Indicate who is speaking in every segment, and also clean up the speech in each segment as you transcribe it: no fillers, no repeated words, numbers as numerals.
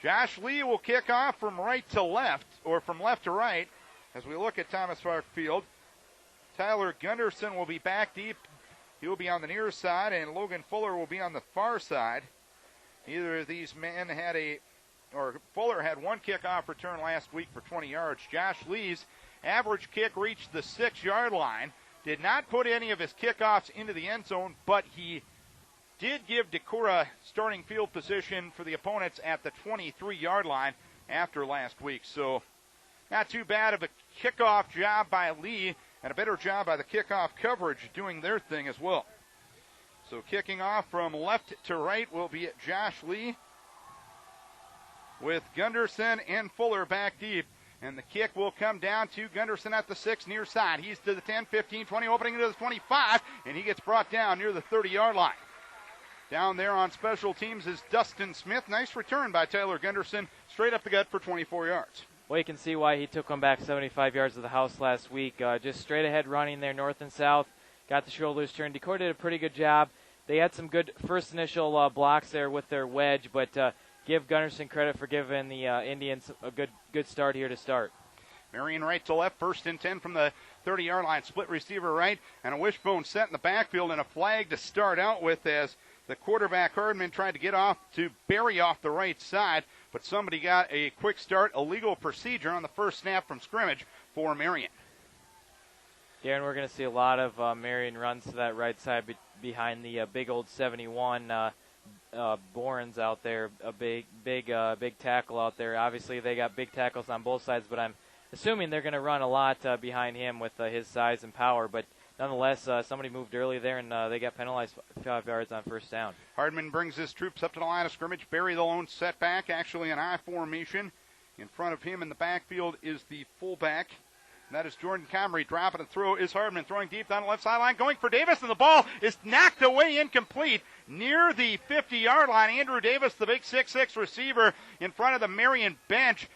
Speaker 1: Josh Lee will kick off from right to left, or from left to right, as we look at Thomas Park Field. Tyler Gunderson will be back deep. He will be on the near side, and Logan Fuller will be on the far side. Neither of these men Fuller had one kickoff return last week for 20 yards. Josh Lee's average kick reached the 6-yard line. Did not put any of his kickoffs into the end zone, but he did give Decorah starting field position for the opponents at the 23-yard line after last week. So not too bad of a kickoff job by Lee, and a better job by the kickoff coverage doing their thing as well. So kicking off from left to right will be Josh Lee, with Gunderson and Fuller back deep. And the kick will come down to Gunderson at the 6 near side. He's to the 10, 15, 20, opening into the 25, and he gets brought down near the 30-yard line. Down there on special teams is Dustin Smith. Nice return by Tyler Gunderson, straight up the gut for 24 yards.
Speaker 2: Well, you can see why he took him back 75 yards of the house last week. Just straight ahead running there, north and south. Got the shoulders turned. Decorah did a pretty good job. They had some good first initial blocks there with their wedge, but give Gunderson credit for giving the Indians a good start here to start.
Speaker 1: Marion right to left, 1st and 10 from the 30-yard line. Split receiver right, and a wishbone set in the backfield, and a flag to start out with as the quarterback Hardman tried to get off to Barry off the right side, but somebody got a quick start, illegal procedure on the first snap from scrimmage for Marion.
Speaker 2: Darren, we're going to see a lot of Marion runs to that right side behind the big old 71 Borns out there, a big tackle out there. Obviously, they got big tackles on both sides, but I'm assuming they're going to run a lot behind him with his size and power. But nonetheless, somebody moved early there, and they got penalized 5 yards on first down.
Speaker 1: Hardman brings his troops up to the line of scrimmage. Barry the lone setback, actually an I formation. In front of him in the backfield is the fullback. And that is Jordan Comrie. Dropping a throw is Hardman, throwing deep down the left sideline, going for Davis, and the ball is knocked away incomplete near the 50-yard line. Andrew Davis, the big 6'6 receiver in front of the Marion bench,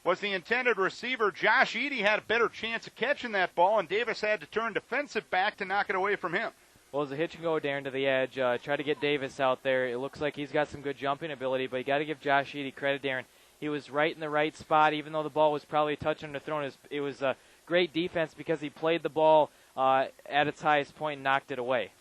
Speaker 1: was the intended receiver. Josh Eady had a better chance of catching that ball, and Davis had to turn defensive back to knock it away from him.
Speaker 2: Well, it's a hitch and go, Darren, to the edge. Try to get Davis out there. It looks like he's got some good jumping ability, but you got to give Josh Eady credit, Darren. He was right in the right spot, even though the ball was probably a touch underthrown. It was great defense because he played the ball at its highest point and knocked it away.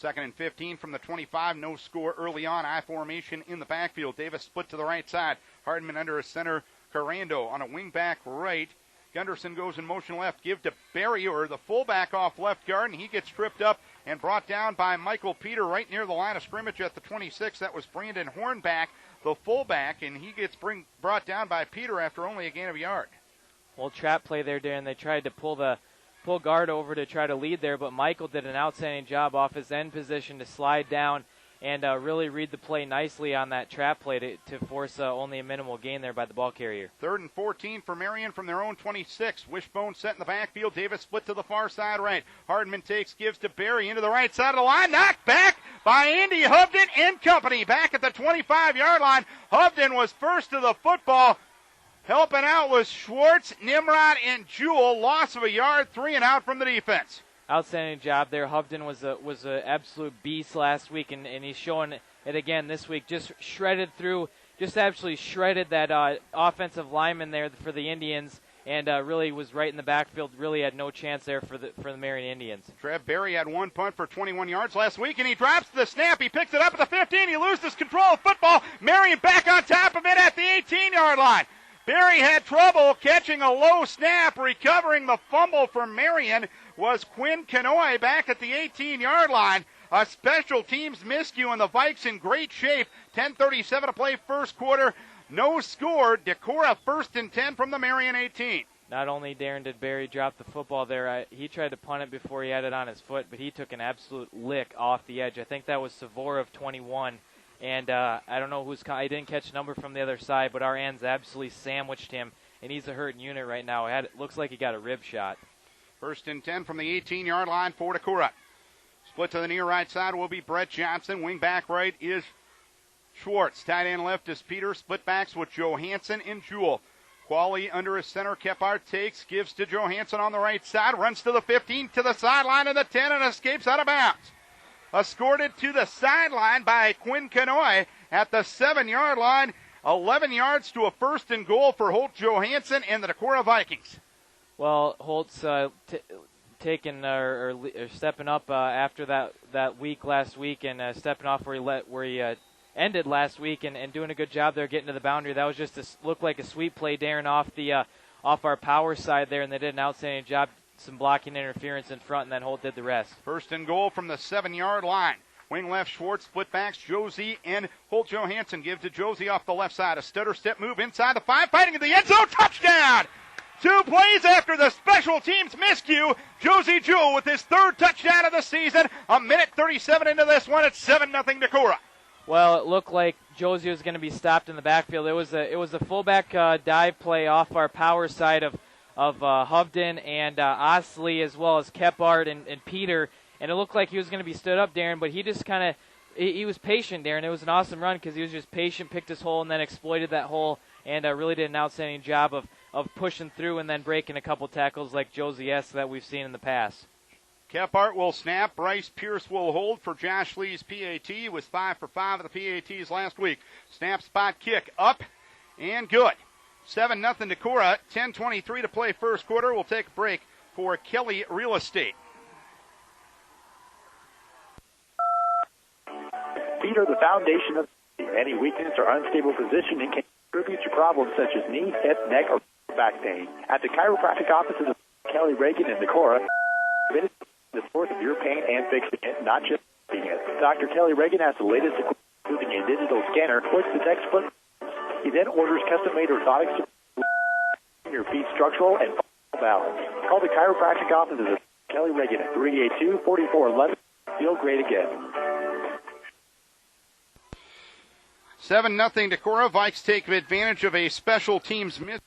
Speaker 1: 2nd and 15 from the 25. No score early on. I formation in the backfield. Davis split to the right side. Hardman under a center. Carando on a wing back right. Gunderson goes in motion left. Give to Barry, or the fullback off left guard, and he gets tripped up and brought down by Michael Peter right near the line of scrimmage at the 26. That was Brandon Hornback, the fullback, and he gets brought down by Peter after only a gain of a yard.
Speaker 2: Well, trap play there, Darren. They tried to pull guard over to try to lead there, but Michael did an outstanding job off his end position to slide down and really read the play nicely on that trap play to force only a minimal gain there by the ball carrier.
Speaker 1: 3rd and 14 for Marion from their own 26. Wishbone set in the backfield. Davis split to the far side right. Hardman gives to Barry into the right side of the line. Knocked back by Andy Hovden and company. Back at the 25-yard line. Hovden was first to the football. Helping out was Schwartz, Nimrod, and Jewell. Loss of a yard, 3 and out from the defense.
Speaker 2: Outstanding job there. Hovden was an absolute beast last week, and he's showing it again this week. Just shredded through, just absolutely shredded that offensive lineman there for the Indians, and really was right in the backfield. Really had no chance there for the Marion Indians.
Speaker 1: Trev Barry had one punt for 21 yards last week, and he drops the snap. He picks it up at the 15. He loses control of football. Marion back on top of it at the 18-yard line. Barry had trouble catching a low snap. Recovering the fumble from Marion was Quinn Canoy back at the 18-yard line. A special teams miscue, and the Vikes in great shape. 10:37 to play first quarter. No score. Decorah 1st and 10 from the Marion 18.
Speaker 2: Not only, Darren, did Barry drop the football there, he tried to punt it before he had it on his foot, but he took an absolute lick off the edge. I think that was Savorov 21. And I don't know I didn't catch a number from the other side, but our ends absolutely sandwiched him, and he's a hurting unit right now. It looks like he got a rib shot.
Speaker 1: 1st and 10 from the 18-yard line for Decorah. Split to the near right side will be Brett Johnson. Wing back right is Schwartz. Tight end left is Peter. Split backs with Johansson and Jewell. Qualley under his center. Kephart gives to Johansson on the right side. Runs to the 15, to the sideline of the 10, and escapes out of bounds. Escorted to the sideline by Quinn Canoy at the 7-yard line. 11 yards to a 1st and goal for Holt Johansson and the Decorah Vikings.
Speaker 2: Well, Holt's taking or stepping up after that week last week, and stepping off where he ended last week, and doing a good job there getting to the boundary. That was just looked like a sweep play, Darren, off our power side there, and they did an outstanding job. Some blocking interference in front, and then Holt did the rest. 1st
Speaker 1: and goal from the 7-yard line. Wing left, Schwartz, split backs, Josie and Holt Johansson give to Josie off the left side. A stutter step move inside the 5, fighting in the end zone, touchdown! 2 plays after the special teams miscue. Josie Jewell with his 3rd touchdown of the season. A minute 37 into this one. It's 7-0 Decorah.
Speaker 2: Well, it looked like Josie was going to be stopped in the backfield. It was a fullback dive play off our power side of Hovden and Osley, as well as Kephart and Peter. And it looked like he was going to be stood up, Darren, but he just kind of he was patient, Darren. It was an awesome run because he was just patient, picked his hole, and then exploited that hole, and really did an outstanding job of pushing through and then breaking a couple tackles like Josie-esque that we've seen in the past.
Speaker 1: Kephart will snap. Bryce Pierce will hold for Josh Lee's PAT. He was 5 for 5 of the PATs last week. Snap, spot, kick, up, and good. 7-0 Decorah. 10:23 to play first quarter. We'll take a break for Kelly Real Estate.
Speaker 3: Feet are the foundation of any weakness or unstable positioning can contribute to problems such as knee, hip, neck, or back pain. At the chiropractic offices of Kelly Reagan in Decorah, committed to the source of your pain and fixing it, not just fixing it. Dr. Kelly Reagan has the latest equipment, including a digital scanner, which detects foot. He then orders custom-made orthotics to your feet structural and balance. Call the chiropractic offices of Kelly Reagan at 382-4411. Feel great again.
Speaker 1: 7-0 Decorah. Vikes take advantage of a special teams miss.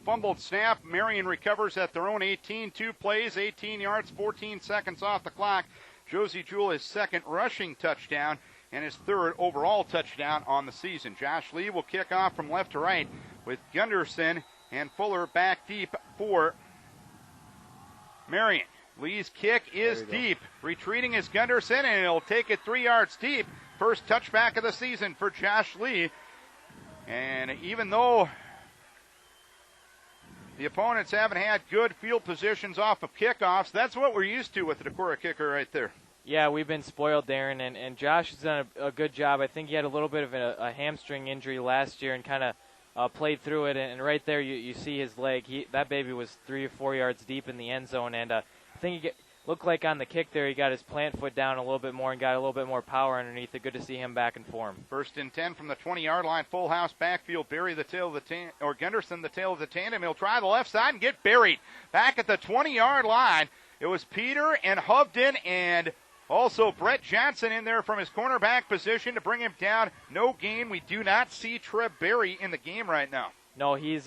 Speaker 1: Fumbled snap. Marion recovers at their own 18. 2 plays, 18 yards, 14 seconds off the clock. Josie Jewell his 2nd rushing touchdown and his 3rd overall touchdown on the season. Josh Lee will kick off from left to right with Gunderson and Fuller back deep for Marion. Lee's kick is deep. Retreating is Gunderson, and he'll take it 3 yards deep. First touchback of the season for Josh Lee. And even though the opponents haven't had good field positions off of kickoffs, that's what we're used to with the Decorah kicker right there.
Speaker 2: Yeah, we've been spoiled, Darren, and Josh has done a good job. I think he had a little bit of a hamstring injury last year and kind of played through it, and right there you see his leg. That baby was 3 or 4 yards deep in the end zone, and I think looked like on the kick there he got his plant foot down a little bit more and got a little bit more power underneath it. Good to see him back in form.
Speaker 1: 1st and 10 from the 20-yard line. Full house backfield. Bury the tail of the or Gunderson the tail of the tandem. He'll try the left side and get buried. Back at the 20-yard line, it was Peter and Hovden and also Brett Johnson in there from his cornerback position to bring him down. No gain. We do not see Trev Berry in the game right now.
Speaker 2: No, he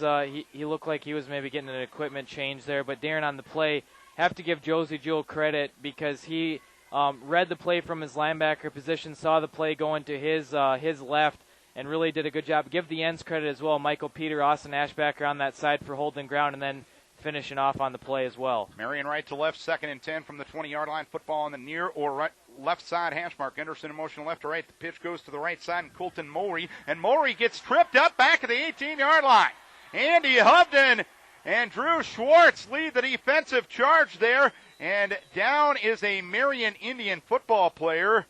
Speaker 2: looked like he was maybe getting an equipment change there, but Darren on the play, have to give Josie Jewell credit because he read the play from his linebacker position, saw the play going to his left, and really did a good job. Give the ends credit as well. Michael Peter, Austin Ashbacker on that side for holding ground and then finishing off on the play as well.
Speaker 1: Marion right to left, 2nd and 10 from the 20-yard line. Football on the near or right, left side hash mark. Gunderson in motion left to right. The pitch goes to the right side, and Colton Mowry. And Mowry gets tripped up back at the 18-yard line. Andy Hovden and Drew Schwartz lead the defensive charge there. And down is a Marion Indian football player.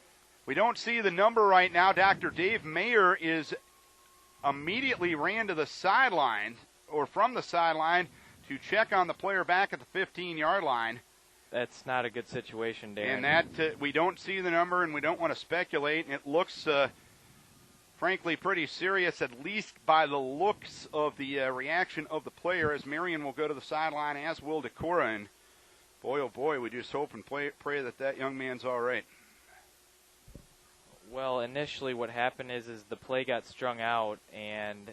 Speaker 1: We don't see the number right now. Dr. Dave Mayer immediately ran to the sideline, or from the sideline, to check on the player back at the 15-yard line.
Speaker 2: That's not a good situation, Dan.
Speaker 1: And that we don't see the number, and we don't want to speculate. And it looks, frankly, pretty serious, at least by the looks of the reaction of the player, as Marion will go to the sideline, as will Decorah. And boy, oh boy, we just hope and pray that young man's all right.
Speaker 2: Well, initially what happened is the play got strung out, and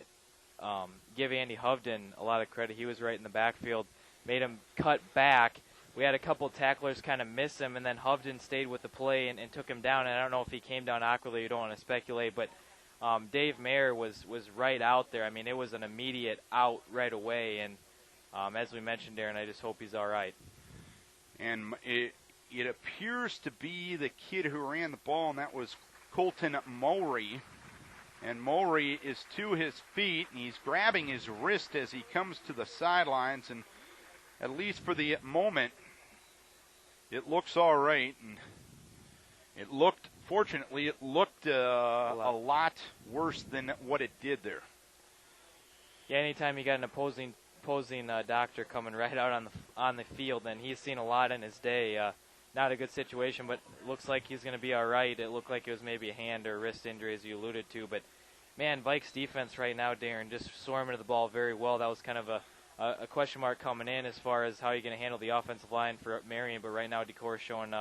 Speaker 2: give Andy Hovden a lot of credit. He was right in the backfield, made him cut back. We had a couple tacklers kind of miss him, and then Hovden stayed with the play and took him down. And I don't know if he came down awkwardly. You don't want to speculate, but Dave Mayer was right out there. I mean, it was an immediate out right away. And as we mentioned, Darren, I just hope he's all right.
Speaker 1: And it appears to be the kid who ran the ball, and that was Colton Mowry. And Mulry is to his feet, and he's grabbing his wrist as he comes to the sidelines. And at least for the moment, it looks all right. And fortunately, it looked a lot worse than what it did there.
Speaker 2: Yeah, anytime you got an opposing doctor coming right out on the field, and he's seen a lot in his day. Not a good situation, but looks like he's going to be all right. It looked like it was maybe a hand or wrist injury, as you alluded to. But, man, Vikes defense right now, Darren, just swarming to the ball very well. That was kind of a question mark coming in as far as how you're going to handle the offensive line for Marion. But right now, Decorah showing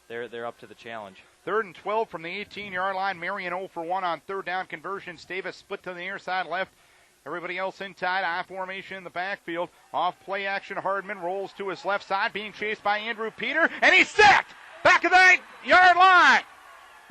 Speaker 2: they're up to the challenge.
Speaker 1: 3rd and 12 from the 18-yard line. Marion 0 for 1 on third down conversions. Davis split to the near side left. Everybody else in tight, I formation in the backfield. Off play action, Hardman rolls to his left side, being chased by Andrew Peter, and he's sacked! Back of the 8-yard line!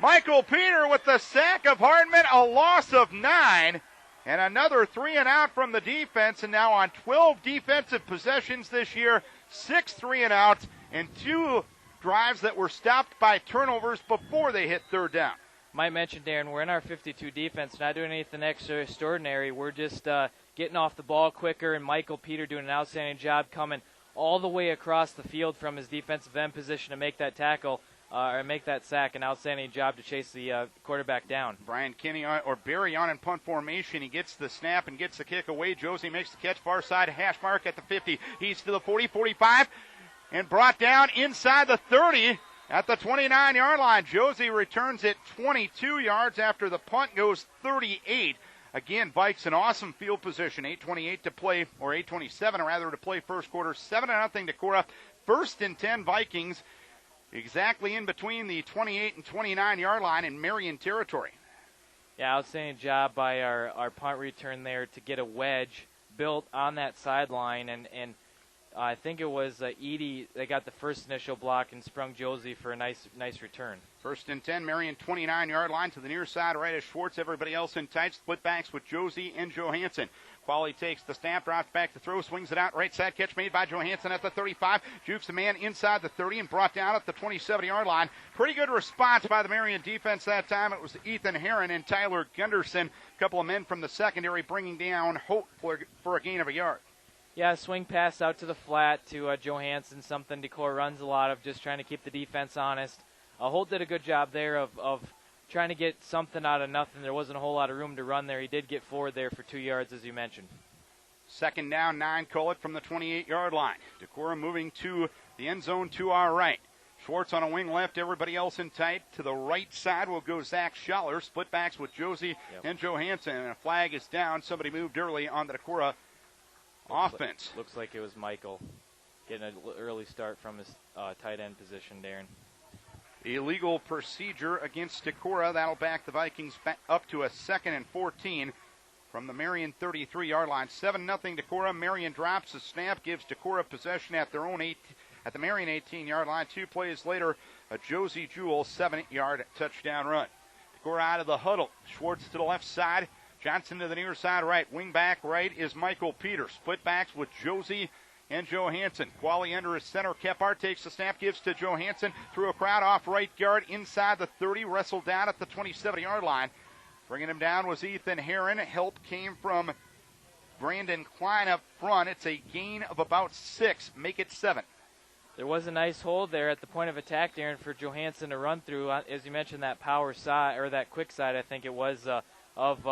Speaker 1: Michael Peter with the sack of Hardman, a loss of 9, and another 3 and out from the defense, and now on 12 defensive possessions this year, 6 3 and outs, and 2 drives that were stopped by turnovers before they hit third down.
Speaker 2: Might mention, Darren, we're in our 52 defense, not doing anything extraordinary. We're just getting off the ball quicker, and Michael Peter doing an outstanding job coming all the way across the field from his defensive end position to make that tackle or make that sack. An outstanding job to chase the quarterback down.
Speaker 1: Brian Kinney or Barry on in punt formation. He gets the snap and gets the kick away. Josie makes the catch far side, hash mark at the 50. He's to the 40, 45, and brought down inside the 30. At the 29-yard line, Josie returns it 22 yards after the punt goes 38. Again, Vikes an awesome field position. 8:28 to play, or 8:27 rather to play first quarter. 7-0 Decorah. 1st and 10 Vikings, exactly in between the 28 and 29-yard line in Marion territory.
Speaker 2: Yeah, outstanding job by our punt return there to get a wedge built on that sideline, and I think it was Edie that got the first initial block and sprung Josie for a nice return. 1st
Speaker 1: and 10, Marion 29-yard line to the near side, right as Schwartz. Everybody else in tight. Split backs with Josie and Johansson. Qualley takes the snap, drops back to throw, swings it out. Right side catch made by Johansson at the 35. Jukes the man inside the 30 and brought down at the 27-yard line. Pretty good response by the Marion defense that time. It was Ethan Herron and Tyler Gunderson. A couple of men from the secondary bringing down Holt for a gain of a yard.
Speaker 2: Yeah, swing pass out to the flat to Johansson, something Decorah runs a lot of, just trying to keep the defense honest. Holt did a good job there of trying to get something out of nothing. There wasn't a whole lot of room to run there. He did get forward there for 2 yards, as you mentioned.
Speaker 1: 2nd down, 9, call it from the 28-yard line. Decorah moving to the end zone to our right. Schwartz on a wing left, everybody else in tight. To the right side will go Zach Schaller. Split backs with Josie and Johansson, and a flag is down. Somebody moved early on the Decorah offense.
Speaker 2: Looks like it was Michael getting an early start from his tight end position, Darren.
Speaker 1: Illegal procedure against Decorah. That'll back the Vikings back up to a 2nd and 14 from the Marion 33-yard line. 7-0 Decorah. Marion drops the snap, gives Decorah possession at their own at the Marion 18-yard line. 2 plays later, a Josie Jewell 7-yard touchdown run. Decorah out of the huddle. Schwartz to the left side. Johnson to the near side right. Wing back right is Michael Peter. Split backs with Josie and Johansson. Qualley under his center. Kephart takes the snap, gives to Johansson. Through a crowd off right guard inside the 30. Wrestled down at the 27-yard line. Bringing him down was Ethan Herron. Help came from Brandon Klein up front. It's a gain of about 6. Make it 7.
Speaker 2: There was a nice hold there at the point of attack, Darren, for Johansson to run through. As you mentioned, that power side, or that quick side, I think it was, of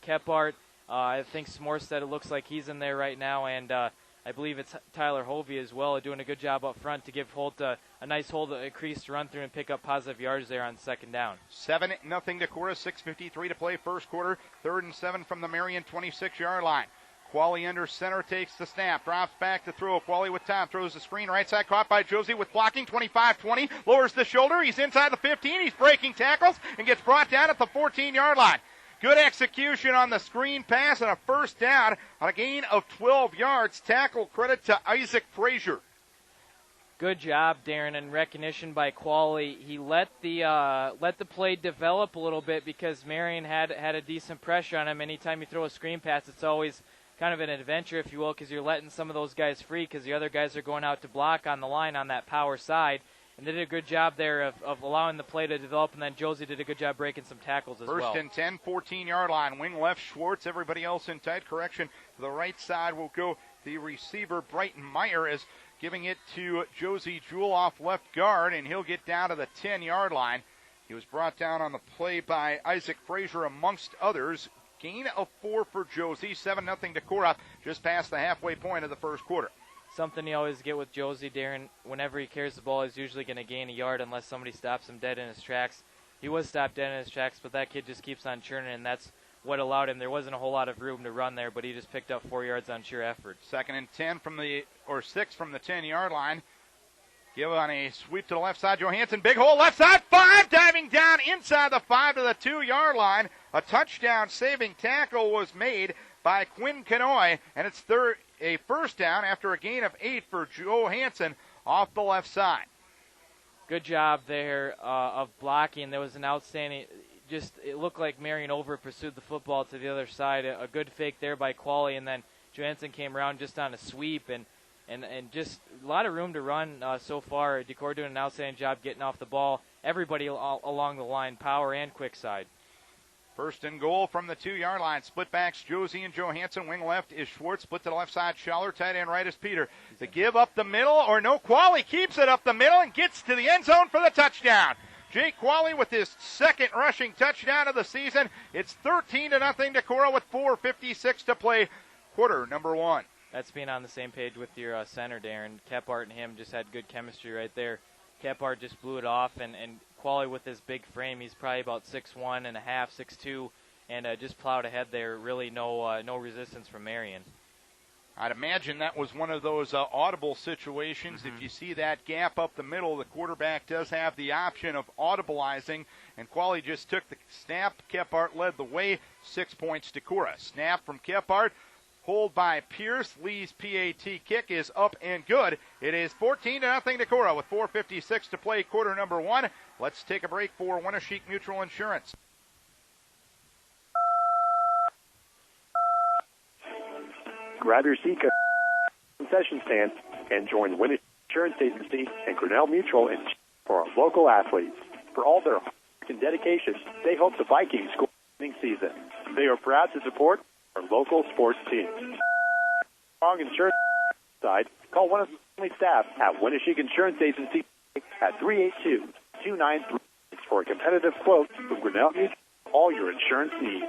Speaker 2: Kephart. I think Smorstead, it looks like he's in there right now, and I believe it's Tyler Hovey as well, doing a good job up front to give Holt a nice hold, a crease to run through and pick up positive yards there on 2nd down.
Speaker 1: 7-0 Decorah, 6:53 to play first quarter. 3rd and 7 from the Marion 26-yard line. Qualley under center takes the snap, drops back to throw. Qualley with time, throws the screen, right side caught by Josie with blocking, 25-20, lowers the shoulder, he's inside the 15, he's breaking tackles, and gets brought down at the 14-yard line. Good execution on the screen pass and a 1st down on a gain of 12 yards. Tackle credit to Isaac Frazier.
Speaker 2: Good job, Darren, and recognition by Qualley. He let the play develop a little bit because Marion had a decent pressure on him. Anytime you throw a screen pass, it's always kind of an adventure, if you will, because you're letting some of those guys free because the other guys are going out to block on the line on that power side. and they did a good job there of allowing the play to develop, and then Josie did a good job breaking some tackles as well.
Speaker 1: First and 10, 14-yard line. Wing left, Schwartz. Everybody else in tight. Correction to the right side will go the receiver, Brighton Meyer, is giving it to Josie Jewell off left guard, and he'll get down to the 10-yard line. He was brought down on the play by Isaac Frazier, amongst others. Gain of 4 for Josie, 7-0 Decorah, just past the halfway point of the first quarter.
Speaker 2: Something you always get with Josie, Darren, whenever he carries the ball, he's usually going to gain a yard unless somebody stops him dead in his tracks. He was stopped dead in his tracks, but that kid just keeps on churning, and that's what allowed him. There wasn't a whole lot of room to run there, but he just picked up 4 yards on sheer effort. 2nd and
Speaker 1: 6 from the 10-yard line. Give on a sweep to the left side. Johansson, big hole, left side, 5, diving down inside the 5 to the 2-yard line. A touchdown-saving tackle was made by Quinn Canoy, and it's a first down after a gain of 8 for Johansson off the left side.
Speaker 2: Good job there of blocking. There was an outstanding, it looked like Marion over-pursued the football to the other side. A good fake there by Qualley, and then Johansson came around just on a sweep, and just a lot of room to run so far. Decorah doing an outstanding job getting off the ball. Everybody along the line, power and quick side.
Speaker 1: First and goal from the 2-yard line. Split backs, Josie and Johansson. Wing left is Schwartz. Split to the left side, Schaller. Tight end right is Peter. The give up the middle, or no, Qualley keeps it up the middle and gets to the end zone for the touchdown. Jake Qualley with his second rushing touchdown of the season. It's 13-0 Decorah with 4:56 to play, quarter number 1.
Speaker 2: That's being on the same page with your center, Darren. Kephart and him just had good chemistry right there. Kephart just blew it off, and Qualley with his big frame, he's probably about 6'1 and a half, 6'2, and just plowed ahead there. Really no resistance from Marion.
Speaker 1: I'd imagine that was one of those audible situations. If you see that gap up the middle, the quarterback does have the option of audibleizing, and Qualley just took the snap. Kephart led the way, 6 points Decorah. Snap from Kephart. Hold by Pierce. Lee's PAT kick is up and good. It is 14-0 Decorah with 4:56 to play, quarter number 1. Let's take a break for Winneshiek Mutual Insurance.
Speaker 3: Grab your seat at the concession stand and join Winneshiek Insurance Agency and Grinnell Mutual in for our local athletes. For all their hard work and dedication, they hope the Vikings score winning season. They are proud to support our local sports team. Strong insurance side, call one of the family staff at Winneshiek Insurance Agency at 382-293 for a competitive quote from Grinnell Mutual for all your insurance needs.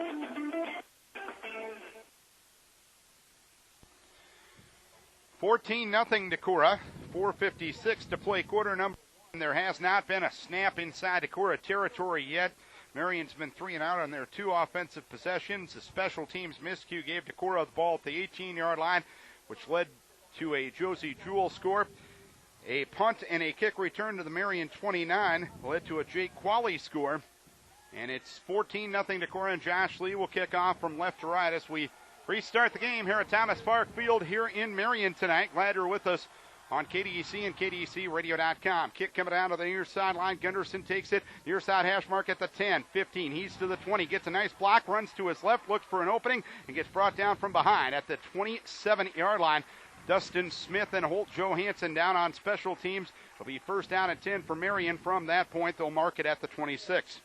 Speaker 1: $14-0 Decorah, 4:56 to play, quarter number 1. There has not been a snap inside Decorah territory yet. Marion's been 3 and out on their 2 offensive possessions. The special teams miscue gave Decorah the ball at the 18-yard line, which led to a Josie Jewell score. A punt and a kick return to the Marion 29 led to a Jake Qualley score. And it's 14-0 Decorah, and Josh Lee will kick off from left to right as we restart the game here at Thomas Park Field here in Marion tonight. Glad you're with us on KDEC and KDECradio.com. Kick coming down to the near sideline. Gunderson takes it. Near side hash mark at the 10, 15. He's to the 20. Gets a nice block. Runs to his left. Looks for an opening and gets brought down from behind at the 27-yard line. Dustin Smith and Holt Johansson down on special teams. It'll be first down and 10 for Marion. From that point, they'll mark it at the 26.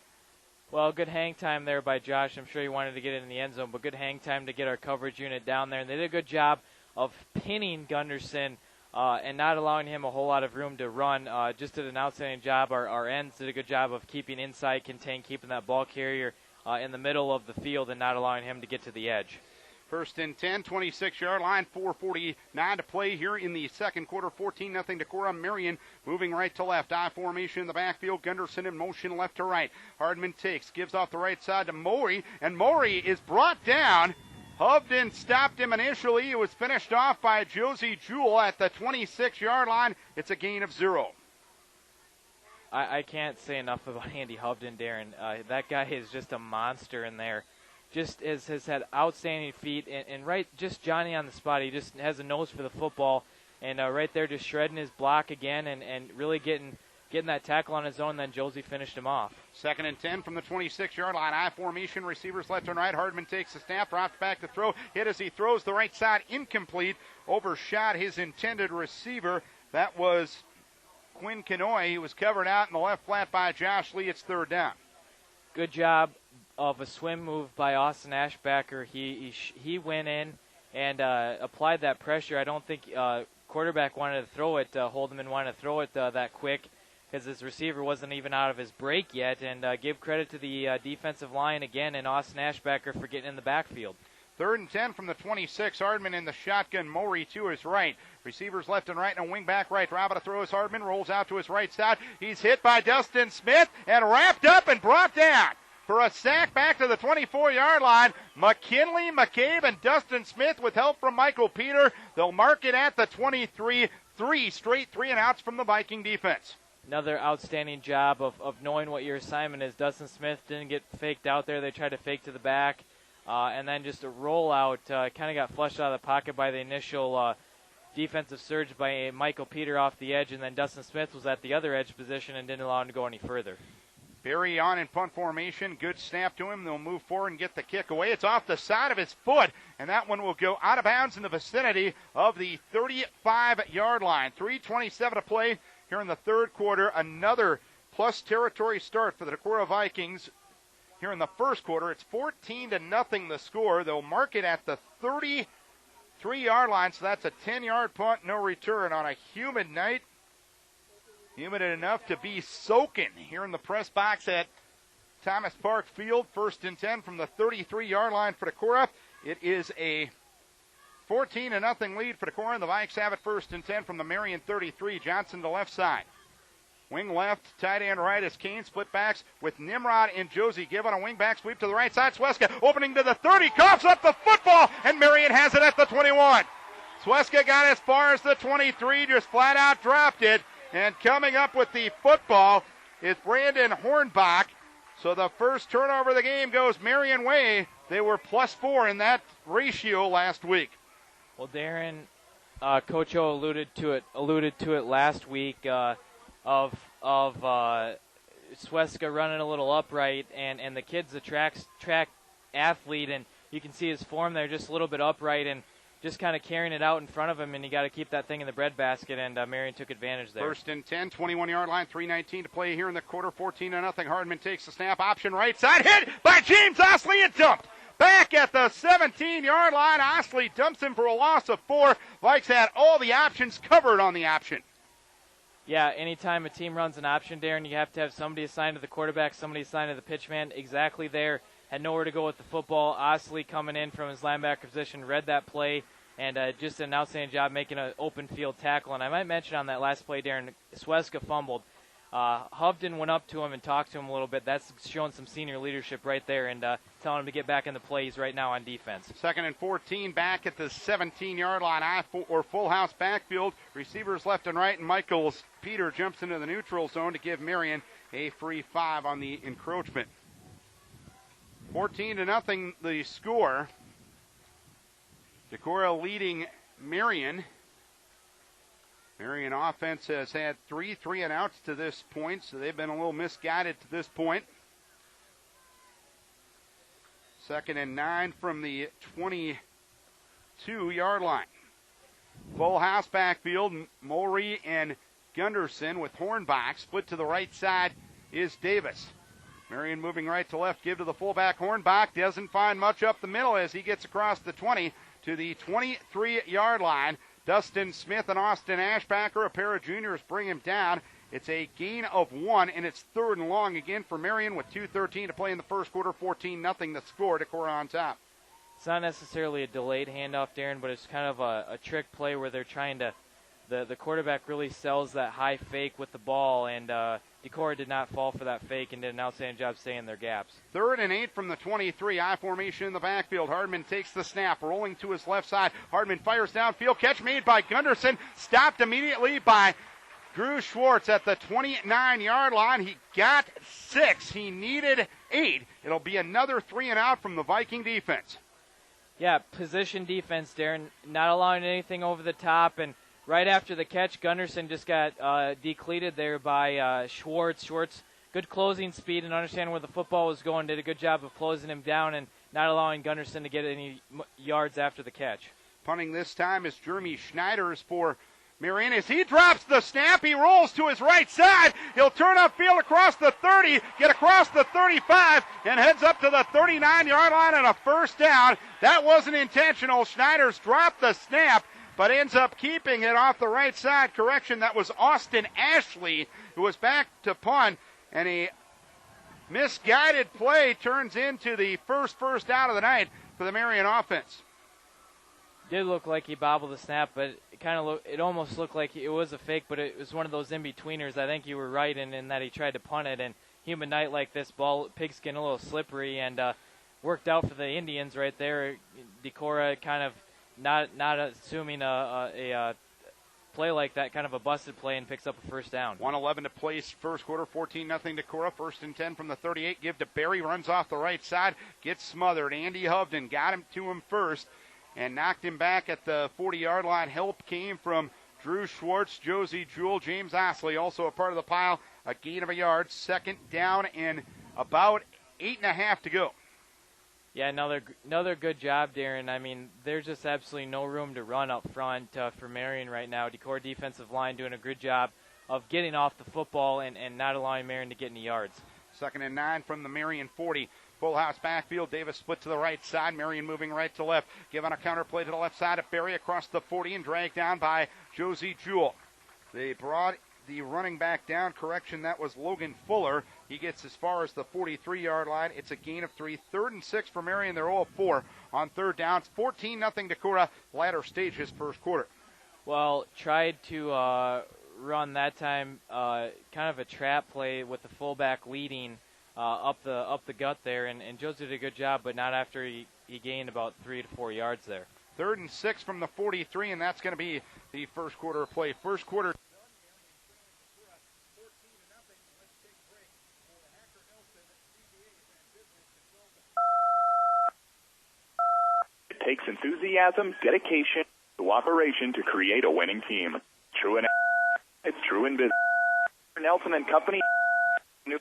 Speaker 2: Well, good hang time there by Josh. I'm sure he wanted to get it in the end zone, but good hang time to get our coverage unit down there. And they did a good job of pinning Gunderson and not allowing him a whole lot of room to run. Just did an outstanding job. Our ends did a good job of keeping inside contained, keeping that ball carrier in the middle of the field and not allowing him to get to the edge.
Speaker 1: First and 10, 26-yard line, 4:49 to play here in the second quarter. 14-0 Decorah. Marion moving right to left. I formation in the backfield. Gunderson in motion left to right. Hardman takes, gives off the right side to Maury, and Maury is brought down. Hovden stopped him initially. It was finished off by Josie Jewell at the 26-yard line. It's a gain of 0.
Speaker 2: I can't say enough about Andy Hovden, Darren. That guy is just a monster in there. Just has had outstanding feet, and right, just Johnny on the spot. He just has a nose for the football, and right there just shredding his block again and really getting that tackle on his own. Then Josie finished him off.
Speaker 1: Second and 10 from the 26-yard line. I formation, receivers left and right. Hardman takes the snap, drops back to throw. Hit as he throws the right side, incomplete. Overshot his intended receiver. That was Quinn Kanoy. He was covered out in the left flat by Josh Lee. It's third down.
Speaker 2: Good job of a swim move by Austin Ashbacker. He went in and applied that pressure. I don't think quarterback wanted to throw it. Holdeman wanted to throw it that quick because his receiver wasn't even out of his break yet. And give credit to the defensive line again and Austin Ashbacker for getting in the backfield.
Speaker 1: 3rd and 10 from the 26. Hardman in the shotgun. Maury to his right. Receivers left and right and a wing back right. Robida throws. Hardman rolls out to his right side. He's hit by Dustin Smith and wrapped up and brought down for a sack back to the 24-yard line. McKinley, McCabe, and Dustin Smith with help from Michael Peter. They'll mark it at the 23. 3 straight 3-and-outs from the Viking defense.
Speaker 2: Another outstanding job of knowing what your assignment is. Dustin Smith didn't get faked out there. They tried to fake to the back. And then just a rollout, kind of got flushed out of the pocket by the initial defensive surge by Michael Peter off the edge, and then Dustin Smith was at the other edge position and didn't allow him to go any further.
Speaker 1: Barry on in punt formation. Good snap to him. They'll move forward and get the kick away. It's off the side of his foot, and that one will go out of bounds in the vicinity of the 35-yard line. 3:27 to play here in the third quarter. Another plus territory start for the Decorah Vikings. Here in the first quarter, it's 14-0 the score. They'll mark it at the 33-yard line, so that's a 10-yard punt, no return on a humid night. Humid enough to be soaking here in the press box at Thomas Park Field. 1st and 10 from the 33-yard line for Decorah. It is a 14-0 lead for Decorah, and the Vikes have it 1st and 10 from the Marion 33. Johnson to left side. Wing left, tight end right as Kane split backs with Nimrod and Josie. Given a wing back sweep to the right side. Sweska opening to the 30, coughs up the football, and Marion has it at the 21. Sweska got as far as the 23, just flat out dropped it. And coming up with the football is Brandon Hornbach. So the first turnover of the game goes Marion way. They were +4 in that ratio last week.
Speaker 2: Well, Darren, Coach O alluded to it last week. Of Sweska running a little upright, and the kid's a track athlete, and you can see his form there just a little bit upright and just kind of carrying it out in front of him, and you got to keep that thing in the breadbasket, and Marion took advantage there.
Speaker 1: 1st and 10, 21-yard line, 3:19 to play here in the quarter, 14-0. Hardman takes the snap, option right side, hit by James Osley and dumped. Back at the 17-yard line, Osley dumps him for a loss of 4. Vikes had all the options covered on the option.
Speaker 2: Yeah, anytime a team runs an option, Darren, you have to have somebody assigned to the quarterback, somebody assigned to the pitchman. Exactly there. Had nowhere to go with the football. Osley coming in from his linebacker position, read that play, and just an outstanding job making an open field tackle. And I might mention on that last play, Darren, Sweska fumbled. Hovden went up to him and talked to him a little bit. That's showing some senior leadership right there and telling him to get back in the plays right now on defense. 2nd
Speaker 1: and 14 back at the 17-yard line, full house backfield. Receivers left and right, and Michaels Peter jumps into the neutral zone to give Marion a free 5 on the encroachment. 14-0 the score. Decorah leading Marion. Marion offense has had 3 3-and-outs to this point, so they've been a little misguided to this point. 2nd and 9 from the 22-yard line. Full house backfield, Maury and Gunderson with Hornbach. Split to the right side is Davis. Marion moving right to left, give to the fullback. Hornbach doesn't find much up the middle as he gets across the 20 to the 23-yard line. Dustin Smith and Austin Ashbacker, a pair of juniors, bring him down. It's a gain of 1, and it's 3rd and long again for Marion with 2:13 to play in the first quarter. 14-0 the score. Decorah on top.
Speaker 2: It's not necessarily a delayed handoff, Darren, but it's kind of a trick play where they're trying to the quarterback really sells that high fake with the ball, and Decorah did not fall for that fake and did an outstanding job staying in their gaps.
Speaker 1: 3rd and 8 from the 23. I formation in the backfield. Hardman takes the snap, rolling to his left side. Hardman fires downfield. Catch made by Gunderson. Stopped immediately by Drew Schwartz at the 29-yard line. He got 6. He needed 8. It'll be another 3-and-out from the Viking defense.
Speaker 2: Yeah, position defense, Darren. Not allowing anything over the top, and right after the catch, Gunderson just got decleated there by Schwartz. Schwartz, good closing speed and understanding where the football was going, did a good job of closing him down and not allowing Gunderson to get any yards after the catch.
Speaker 1: Punting this time is Jeremy Schneiders for Marion, as he drops the snap, he rolls to his right side. He'll turn upfield across the 30, get across the 35, and heads up to the 39-yard line on a first down. That wasn't intentional. Schneider's dropped the snap, but ends up keeping it off the right side. Correction, that was Austin Ashley, who was back to punt, and a misguided play turns into the first down of the night for the Marion offense.
Speaker 2: Did look like he bobbled the snap, but it almost looked like it was a fake, but it was one of those in-betweeners. I think you were right in that he tried to punt it, and humid night like this, pigskin a little slippery, and worked out for the Indians right there. Decorah kind of not assuming a play like that, kind of a busted play, and picks up a first down.
Speaker 1: 1:11 to play first quarter, 14-0 Decorah. 1st and 10 from the 38. Give to Berry, runs off the right side, gets smothered. Andy Hovden got him to him first and knocked him back at the 40-yard line. Help came from Drew Schwartz, Josie Jewell, James Osley, also a part of the pile. A gain of a yard. 2nd down and about 8.5 to go.
Speaker 2: Yeah, another good job, Darren. I mean, there's just absolutely no room to run up front for Marion right now. Decorah defensive line doing a good job of getting off the football and not allowing Marion to get any yards.
Speaker 1: 2nd and 9 from the Marion 40. Full house backfield. Davis split to the right side. Marion moving right to left. Given a counter play to the left side of Berry across the 40 and dragged down by Josie Jewell. They brought the running back down. Correction, that was Logan Fuller. He gets as far as the 43-yard line. It's a gain of 3. 3rd and 6 for Marion. They're 0-4 on 3rd downs. 14-0 Decorah. Latter stages first quarter.
Speaker 2: Well, tried to run that time, kind of a trap play with the fullback leading up the gut there, and Josie did a good job, but not after he gained about 3 to 4 yards there.
Speaker 1: 3rd and 6 from the 43, and that's going to be the first quarter of play. First quarter.
Speaker 3: It takes enthusiasm, dedication, cooperation to create a winning team. True in it's true in business. Nelson and Company is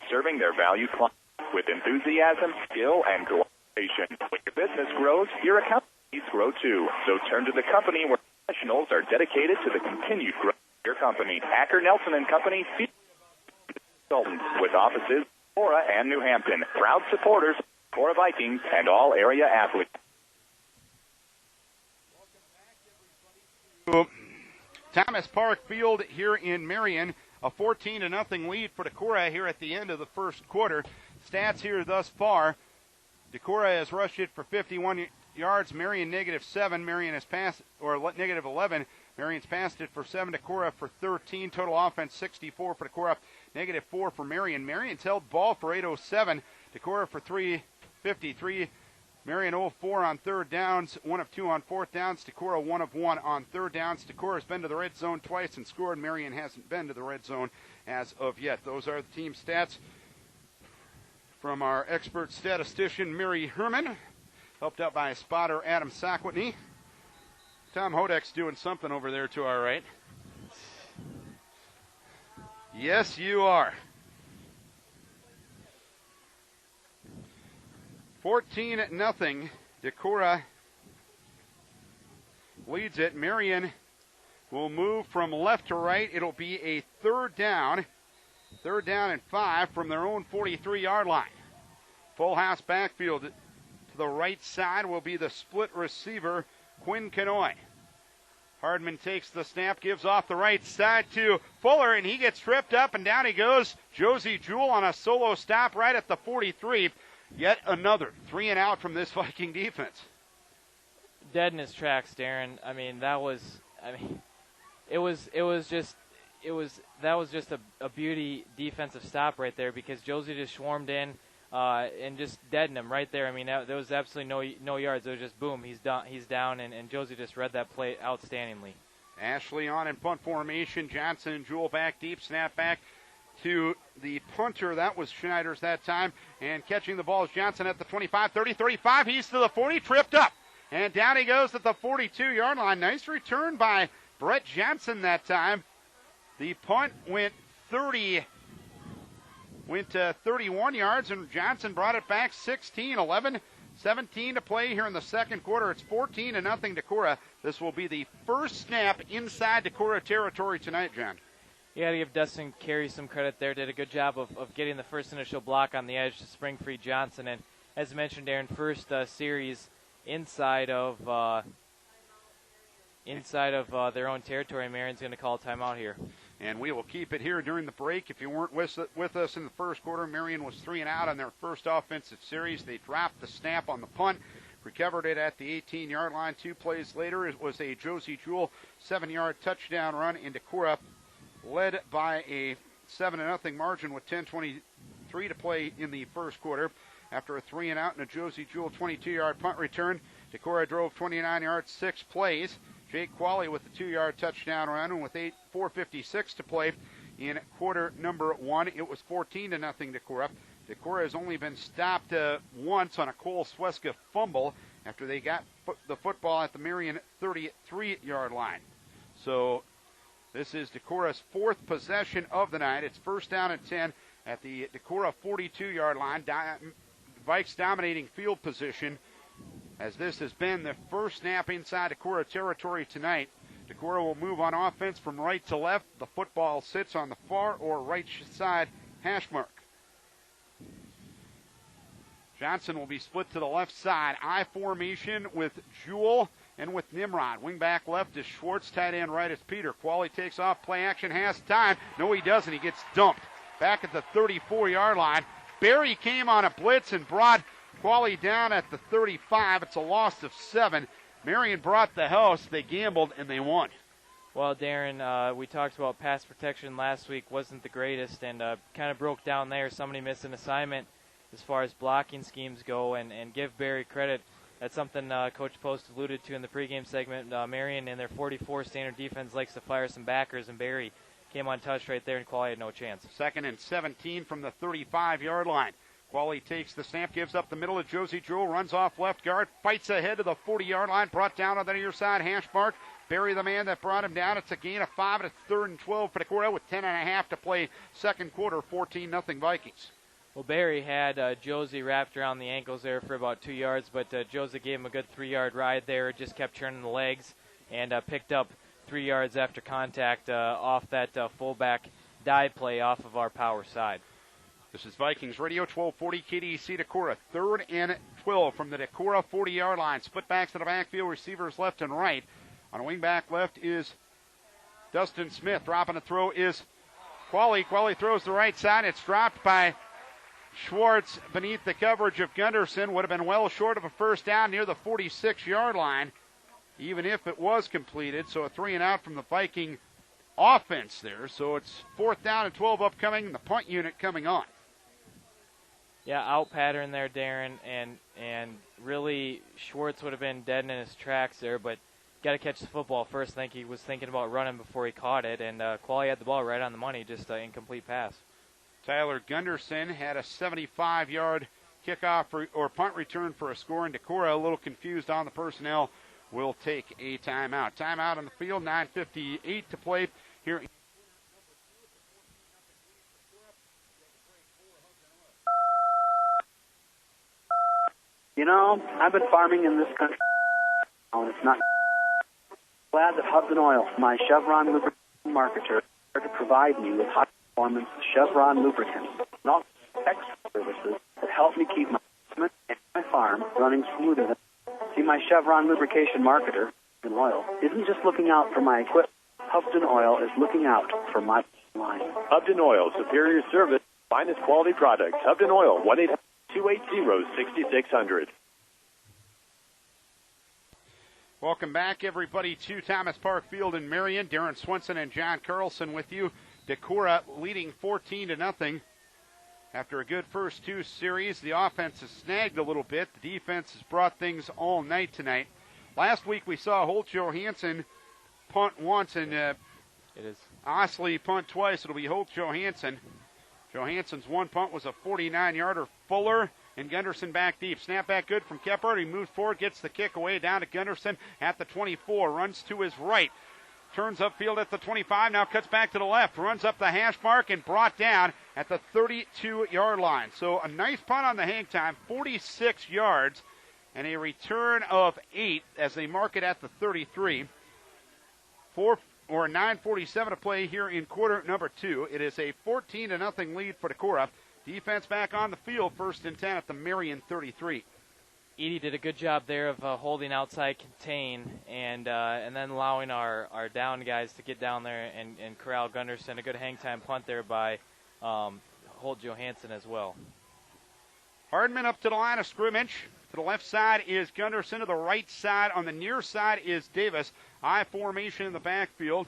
Speaker 3: serving their valued clients with enthusiasm, skill, and cooperation. When your business grows, your account needs grow too. So turn to the company where professionals are dedicated to the continued growth of your company. Acker Nelson and Company consultants with offices in Decorah and New Hampton. Proud supporters of Decorah Vikings and all area athletes.
Speaker 1: Thomas Park Field here in Marion. A 14-0 lead for Decorah here at the end of the first quarter. Stats here thus far. Decorah has rushed it for 51 yards. Marion -7. Marion has passed, or -11. Marion's passed it for 7. Decorah for 13. Total offense 64 for Decorah. -4 for Marion. Marion's held ball for 807. Decorah for 353. Marion 0-4 on 3rd downs, 1 of 2 on 4th downs. Decorah 1 of 1 on 3rd downs. Decorah has been to the red zone twice and scored. Marion hasn't been to the red zone as of yet. Those are the team stats from our expert statistician, Mary Herman, helped out by spotter Adam Sackwitney. Tom Hodek's doing something over there to our right. Yes, you are. 14-0. Decorah leads it. Marion will move from left to right. It'll be a 3rd down. 3rd down and 5 from their own 43-yard line. Full house backfield to the right side will be the split receiver, Quinn Canoy. Hardman takes the snap, gives off the right side to Fuller, and he gets tripped up, and down he goes. Josie Jewell on a solo stop right at the 43. Yet another 3 and out from this Viking defense.
Speaker 2: Dead in his tracks, Darren. I mean, that was just a beauty defensive stop right there, because Josie just swarmed in and just deadened him right there. I mean, there was absolutely no yards. It was just boom, he's down, and Josie just read that play outstandingly.
Speaker 1: Ashley on in punt formation. Johnson and Jewell back deep, snap back to the punter. That was Schneider's that time. And catching the ball is Johnson at the 25, 30, 35. He's to the 40, tripped up. And down he goes at the 42-yard line. Nice return by Brett Johnson that time. The punt went 31 yards, and Johnson brought it back 16, 11
Speaker 4: 17 to play here in the second quarter. It's 14-0 Decorah. This will be the first snap inside Decorah territory tonight, John.
Speaker 2: You got to give Dustin Carey some credit there. Did a good job of getting the first initial block on the edge to spring free Johnson. And as mentioned, Aaron, first series inside of their own territory. Marion's going to call a timeout here.
Speaker 4: And we will keep it here during the break. If you weren't with us in the first quarter, Marion was 3 and out on their first offensive series. They dropped the snap on the punt, recovered it at the 18-yard line. 2 plays later, it was a Josie Jewell 7-yard touchdown run into Decorah, led by a 7-0 margin with 10:23 to play in the first quarter. After a 3 and out and a Josie Jewell 22-yard punt return, Decorah drove 29 yards, 6 plays. Jake Qualley with the 2-yard touchdown run, and with 4:56 to play in quarter number 1, it was 14-0 Decorah. Decorah has only been stopped once on a Cole Sweska fumble after they got the football at the Marion 33-yard line. So this is Decorah's 4th possession of the night. It's first down and 10 at the Decorah 42-yard line. Vikes dominating field position, as this has been the first snap inside Decorah territory tonight. Decorah will move on offense from right to left. The football sits on the far or right side hash mark. Johnson will be split to the left side. I formation with Jewell and with Nimrod. Wing back left is Schwartz. Tight end right is Peter. Qualley takes off. Play action has time. No, he doesn't. He gets dumped back at the 34-yard line. Barry came on a blitz and brought Qualley down at the 35. It's a loss of 7. Marion brought the house. They gambled, and they won.
Speaker 2: Well, Darren, we talked about pass protection last week. Wasn't the greatest, and kind of broke down there. Somebody missed an assignment as far as blocking schemes go, and give Barry credit. That's something Coach Post alluded to in the pregame segment. Marion, in their 44 standard defense, likes to fire some backers, and Barry came untouched right there, and Qualley had no chance. 2nd
Speaker 4: and 17 from the 35-yard line. Qualley takes the snap, gives up the middle to Josie Jewell, runs off left guard, fights ahead to the 40-yard line, brought down on the near side hash mark. Barry, the man that brought him down. It's a gain of 5, and it's 3rd and 12 for Decorah with 10.5 to play second quarter, 14-0 Vikings.
Speaker 2: Well, Barry had Josie wrapped around the ankles there for about 2 yards, but Josie gave him a good 3-yard ride there, just kept turning the legs, and picked up 3 yards after contact off that fullback dive play off of our power side.
Speaker 4: This is Vikings Radio, 1240 KDEC Decorah. 3rd and 12 from the Decorah 40-yard line. Split backs to the backfield, receivers left and right. On a wing back left is Dustin Smith. Dropping a throw is Qualley. Qualley throws the right side. It's dropped by Schwartz beneath the coverage of Gunderson. Would have been well short of a first down near the 46-yard line, even if it was completed. So a 3 and out from the Viking offense there. So it's 4th down and 12 upcoming, and the punt unit coming on.
Speaker 2: Yeah, out pattern there, Darren, and really Schwartz would have been dead in his tracks there, but got to catch the football first. I think he was thinking about running before he caught it, and Qualley had the ball right on the money, just an incomplete pass.
Speaker 4: Tyler Gunderson had a 75-yard kickoff or punt return for a score in Decorah. A little confused on the personnel. Will take a timeout. Timeout on the field, 9:58 to play here.
Speaker 3: You know, I've been farming in this country, and it's not glad that Hudson Oil, my Chevron lubricant marketer, to provide me with high performance Chevron lubricants, not extra services that help me keep my equipment and my farm running smoother. See, my Chevron lubrication marketer, Hudson Oil, isn't just looking out for my equipment. Hudson Oil is looking out for my line.
Speaker 5: Hudson Oil, superior service, finest quality products. Hudson Oil, 1-800-280-6600.
Speaker 4: Welcome back, everybody, to Thomas Park Field in Marion. Darren Swenson and John Carlson with you. Decorah leading 14-0. After a good first 2 series, the offense has snagged a little bit. The defense has brought things all night tonight. Last week we saw Holt Johansson punt once and Osley punt twice. It'll be Holt Johansson. Johansson's one punt was a 49-yarder. Fuller and Gunderson back deep. Snap back good from Kephart. He moves forward, gets the kick away down to Gunderson at the 24. Runs to his right. Turns upfield at the 25. Now cuts back to the left. Runs up the hash mark and brought down at the 32-yard line. So a nice punt on the hang time. 46 yards. and a return of 8 as they mark it at the 33. 9:47 to play here in quarter number 2. It is a 14-0 lead for Decorah. Defense back on the field, 1st and 10 at the Marion 33.
Speaker 2: Edie did a good job there of holding outside contain and then allowing our down guys to get down there and corral Gunderson. A good hang time punt there by Holt Johansson as well.
Speaker 4: Hardman up to the line of scrimmage. To the left side is Gunderson. To the right side, on the near side, is Davis. I formation in the backfield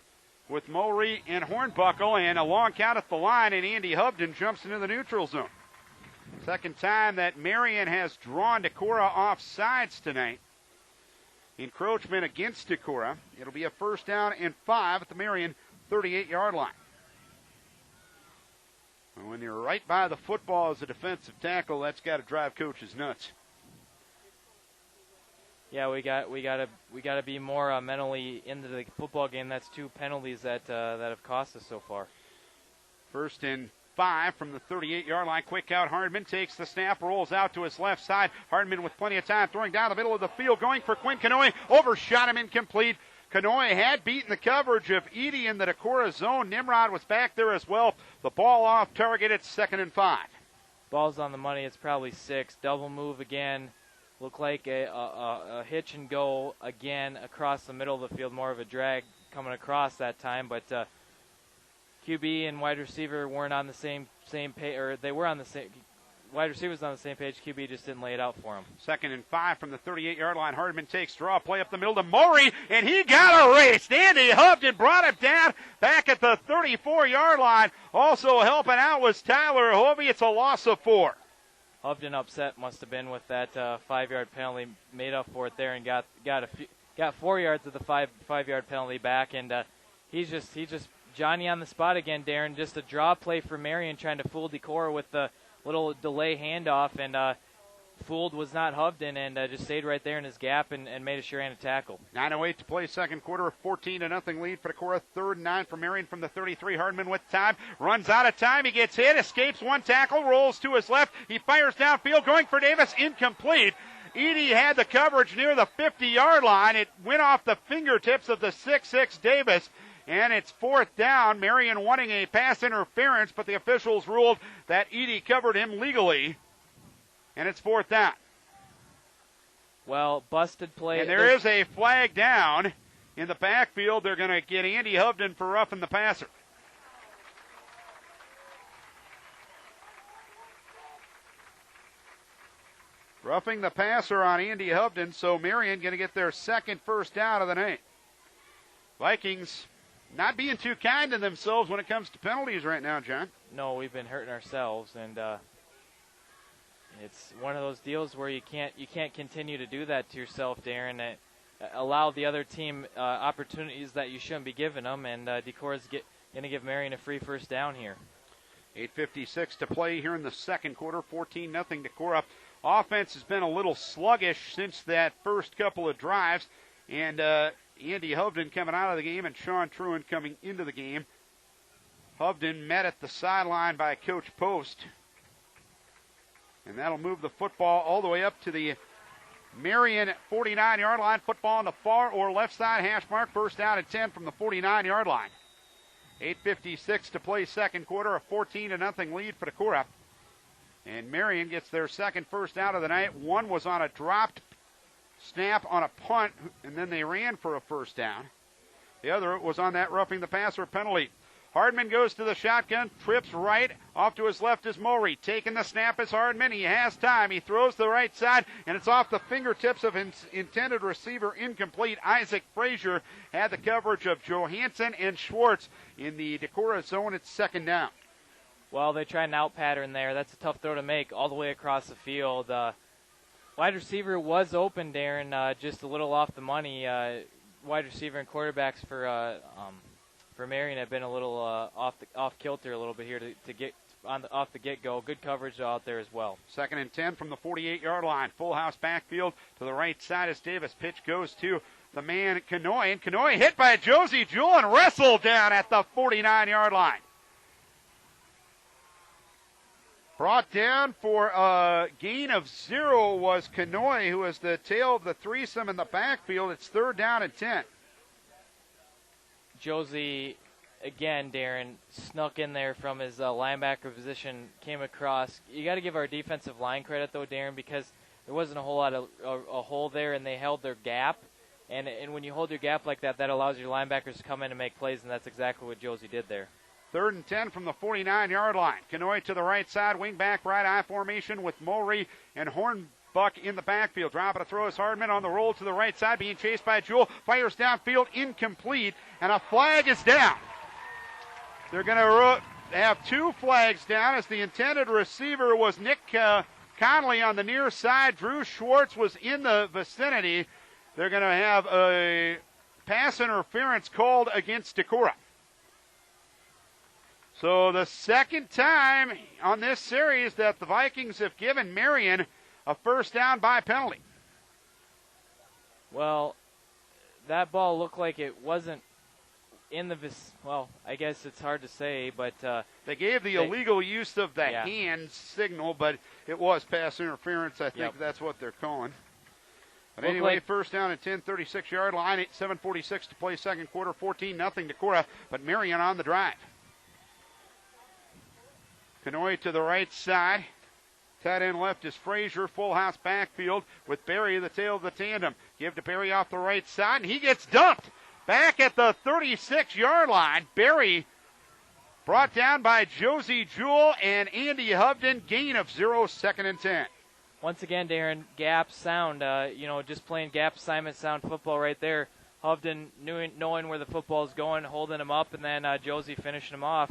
Speaker 4: with Mowry and Hornbuckle, and a long count at the line, and Andy Hubden jumps into the neutral zone. Second time that Marion has drawn Decorah off sides tonight. Encroachment against Decorah. It'll be a 1st down and 5 at the Marion 38-yard line. When you're right by the football as a defensive tackle, that's got to drive coaches nuts.
Speaker 2: Yeah, we got to be more mentally into the football game. That's 2 penalties that have cost us so far.
Speaker 4: 1st and 5 from the 38-yard line. Quick out. Hardman takes the snap, rolls out to his left side. Hardman with plenty of time, throwing down the middle of the field, going for Quinn Canoy. Overshot him, incomplete. Canoy had beaten the coverage of Edie in the Decorah zone. Nimrod was back there as well. The ball off target. It's 2nd and 5.
Speaker 2: Ball's on the money. It's probably 6. Double move again. Look like a hitch and go again across the middle of the field. More of a drag coming across that time, but QB and wide receiver weren't on the same page, or they were on the same. Wide receivers on the same page. QB just didn't lay it out for him.
Speaker 4: 2nd and 5 from the 38-yard line. Hardman takes draw play up the middle to Mowry, and he got erased. Andy Hubden brought him down back at the 34-yard line. Also helping out was Tyler Hovey. It's a loss of 4.
Speaker 2: Hubden upset must have been with that 5-yard penalty, made up for it there and got 4 yards of the 5-yard penalty back, and he's just Johnny on the spot again, Darren. Just a draw play for Marion, trying to fool Decorah with the little delay handoff, and fooled was not Hubden, and just stayed right there in his gap and made a sure hand tackle.
Speaker 4: 9:08 to play, 2nd quarter, 14-0 lead for Decorah. 3rd and 9 for Marion from the 33. Hardman with time, runs out of time. He gets hit, escapes one tackle, rolls to his left. He fires downfield, going for Davis, incomplete. Edie had the coverage near the 50-yard line. It went off the fingertips of the 6'6 Davis. And it's 4th down. Marion wanting a pass interference, but the officials ruled that Edie covered him legally. And it's 4th down.
Speaker 2: Well, busted play.
Speaker 4: And there is a flag down in the backfield. They're going to get Andy Hubden for roughing the passer. Roughing the passer on Andy Hubden, so Marion going to get their 2nd 1st down of the night. Vikings not being too kind to themselves when it comes to penalties right now, John.
Speaker 2: No, we've been hurting ourselves, and it's one of those deals where you can't continue to do that to yourself, Darren. Allow the other team opportunities that you shouldn't be giving them, and Decorah's going to give Marion a free 1st down here.
Speaker 4: 8:56 to play here in the 2nd quarter. 14-0 Decorah. Offense has been a little sluggish since that first couple of drives, and Andy Hubden coming out of the game and Sean Truan coming into the game. Hubden met at the sideline by Coach Post. And that'll move the football all the way up to the Marion 49-yard line. Football on the far or left side hash mark. 1st down and 10 from the 49-yard line. 8:56 to play, 2nd quarter. A 14-0 lead for Decorah. And Marion gets their 2nd 1st down of the night. One was on a dropped snap on a punt, and then they ran for a 1st down. The other was on that roughing the passer penalty. Hardman goes to the shotgun, trips right. Off to his left is Mowry. Taking the snap is Hardman. He has time. He throws to the right side, and it's off the fingertips of his intended receiver, incomplete. Isaac Frazier had the coverage of Johansson and Schwartz in the Decorah zone. It's 2nd down.
Speaker 2: Well, they tried an out pattern there. That's a tough throw to make all the way across the field. Wide receiver was open, Darren, just a little off the money. Wide receiver and quarterbacks for Marion have been a little off kilter a little bit here to get off the get-go. Good coverage out there as well. 2nd and 10 from the 48-yard line. Full house backfield to the right side as Davis. Pitch goes to the man Canoy, and Canoy hit by Josie Jewell and wrestled down at the 49-yard line.
Speaker 4: Brought down for a gain of 0 was Kanoy, who was the tail of the threesome in the backfield. It's 3rd down and 10.
Speaker 2: Josie, again, Darren, snuck in there from his linebacker position, came across. You got to give our defensive line credit, though, Darren, because there wasn't a whole lot of a hole there, and they held their gap. And when you hold your gap like that, that allows your linebackers to come in and make plays, and that's exactly what Josie did there.
Speaker 4: 3rd and 10 from the 49-yard line. Kanoy to the right side, wing back, right eye formation with Mulry and Hornbuck in the backfield. Dropping a throw is Hardman on the roll to the right side, being chased by Jewell. Fires downfield, incomplete, and a flag is down. They're going to have 2 flags down as the intended receiver was Nick Conley on the near side. Drew Schwartz was in the vicinity. They're going to have a pass interference called against Decorah. So the second time on this series that the Vikings have given Marion a first down by penalty.
Speaker 2: Well, that ball looked like it wasn't in the well, I guess it's hard to say, but
Speaker 4: they gave the illegal use of the hand signal, but it was pass interference. I think that's what they're calling. But anyway, first down at 10, 36-yard line, 7:46 to play second quarter, 14-0 Decorah, but Marion on the drive. Kanoy to the right side. Tight end left is Frazier. Full house backfield with Berry, the tail of the tandem. Give to Berry off the right side, and he gets dumped back at the 36-yard line. Berry brought down by Josie Jewell and Andy Hovden. Gain of 0, 2nd and 10.
Speaker 2: Once again, Darren, gap sound. Just playing gap assignment sound football right there. Hovden knowing where the football is going, holding him up, and then Josie finishing him off.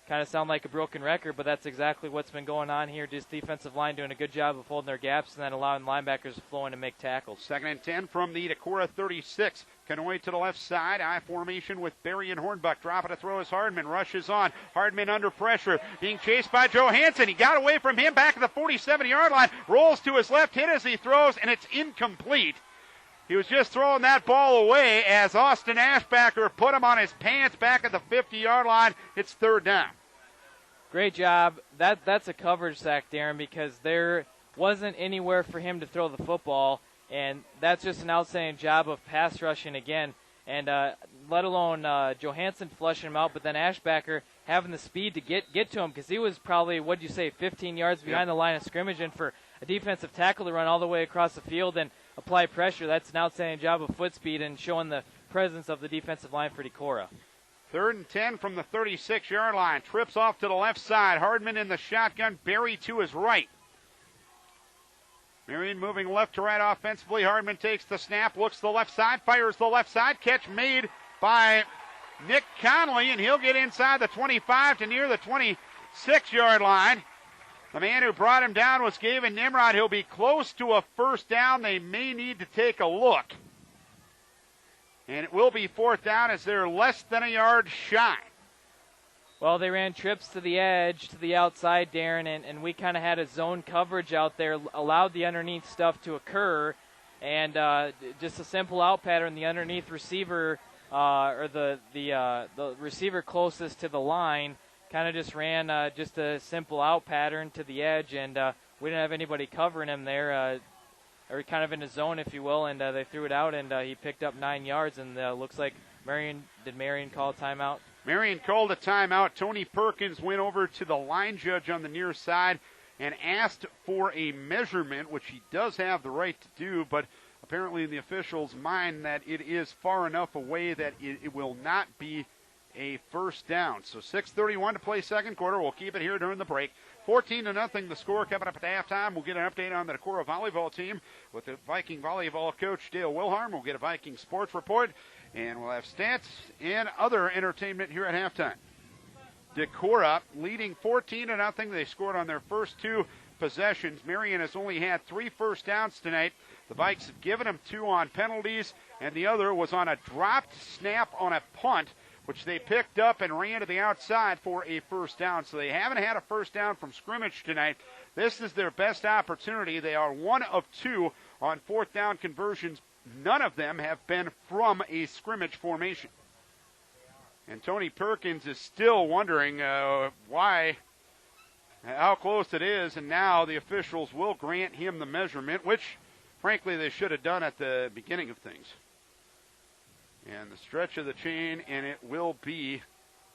Speaker 2: Kind of sound like a broken record, but that's exactly what's been going on here. Just defensive line doing a good job of holding their gaps and then allowing linebackers to flow in and make tackles.
Speaker 4: 2nd and 10 from the Decorah 36. Kanoy to the left side. I formation with Berry and Hornbuck. Dropping a throw as Hardman rushes on. Hardman under pressure. Being chased by Johansson. He got away from him back at the 47-yard line. Rolls to his left, hit as he throws, and it's incomplete. He was just throwing that ball away as Austin Ashbacker put him on his pants back at the 50-yard line. It's 3rd down.
Speaker 2: Great job. That's a coverage sack, Darren, because there wasn't anywhere for him to throw the football, and that's just an outstanding job of pass rushing again, and let alone Johansson flushing him out, but then Ashbacker having the speed to get to him because he was probably, 15 yards behind the line of scrimmage, and for a defensive tackle to run all the way across the field and apply pressure, that's an outstanding job of foot speed and showing the presence of the defensive line for Decorah.
Speaker 4: 3rd and 10 from the 36-yard line. Trips off to the left side. Hardman in the shotgun. Berry to his right. Marion moving left to right offensively. Hardman takes the snap, looks to the left side, fires the left side. Catch made by Nick Conley, and he'll get inside the 25 to near the 26-yard line. The man who brought him down was Gavin Nimrod. He'll be close to a first down. They may need to take a look. And it will be 4th down as they're less than a yard shy.
Speaker 2: Well, they ran trips to the edge, to the outside, Darren, and we kind of had a zone coverage out there, allowed the underneath stuff to occur, and just a simple out pattern. The underneath receiver, or the receiver closest to the line, kind of just ran just a simple out pattern to the edge, and we didn't have anybody covering him there. Or kind of in the zone, if you will, and they threw it out, and he picked up 9 yards, and looks like Marion call a timeout?
Speaker 4: Marion called a timeout. Tony Perkins went over to the line judge on the near side and asked for a measurement, which he does have the right to do, but apparently in the official's mind that it is far enough away that it will not be a first down. So 6:31 to play second quarter. We'll keep it here during the break. 14-0 the score. Coming up at halftime, we'll get an update on the Decorah volleyball team with the Viking volleyball coach Dale Wilharm. We'll get a Viking sports report, and we'll have stats and other entertainment here at halftime. Decorah leading 14-0. They scored on their first 2 possessions. Marion has only had 3 first downs tonight. The Vikes have given them 2 on penalties, and the other was on a dropped snap on a punt, which they picked up and ran to the outside for a first down. So they haven't had a first down from scrimmage tonight. This is their best opportunity. They are 1 of 2 on 4th down conversions. None of them have been from a scrimmage formation. And Tony Perkins is still wondering why how close it is, and now the officials will grant him the measurement, which, frankly, they should have done at the beginning of things. And the stretch of the chain, and it will be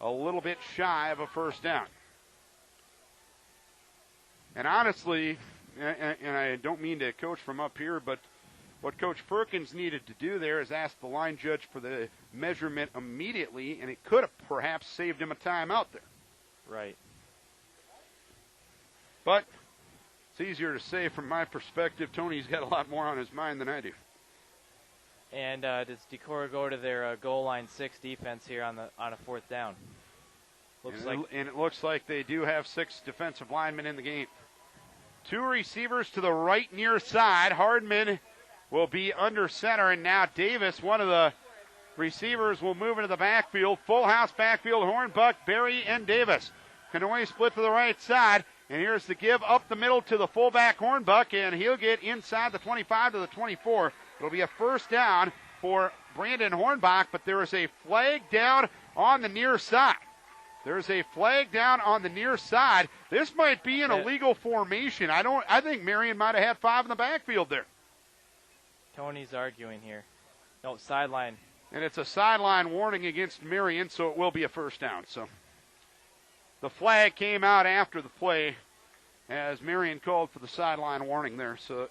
Speaker 4: a little bit shy of a first down. And honestly, and I don't mean to coach from up here, but what Coach Perkins needed to do there is ask the line judge for the measurement immediately, and it could have perhaps saved him a timeout there.
Speaker 2: Right.
Speaker 4: But it's easier to say from my perspective. Tony's got a lot more on his mind than I do.
Speaker 2: And does Decorah go to their goal line 6 defense here on a fourth down?
Speaker 4: And it looks like they do have 6 defensive linemen in the game. 2 receivers to the right near side. Hardman will be under center, and now Davis, one of the receivers, will move into the backfield. Full house backfield, Hornbuck, Berry, and Davis. Canoy split to the right side, and here's the give up the middle to the fullback Hornbuck, and he'll get inside the 25 to the 24. It'll be a first down for Brandon Hornbuck, but there is a flag down on the near side. There's a flag down on the near side. This might be an illegal formation. I think Marion might have had 5 in the backfield there.
Speaker 2: Tony's arguing here. No, sideline.
Speaker 4: And it's a sideline warning against Marion, so it will be a first down. So the flag came out after the play as Marion called for the sideline warning there. So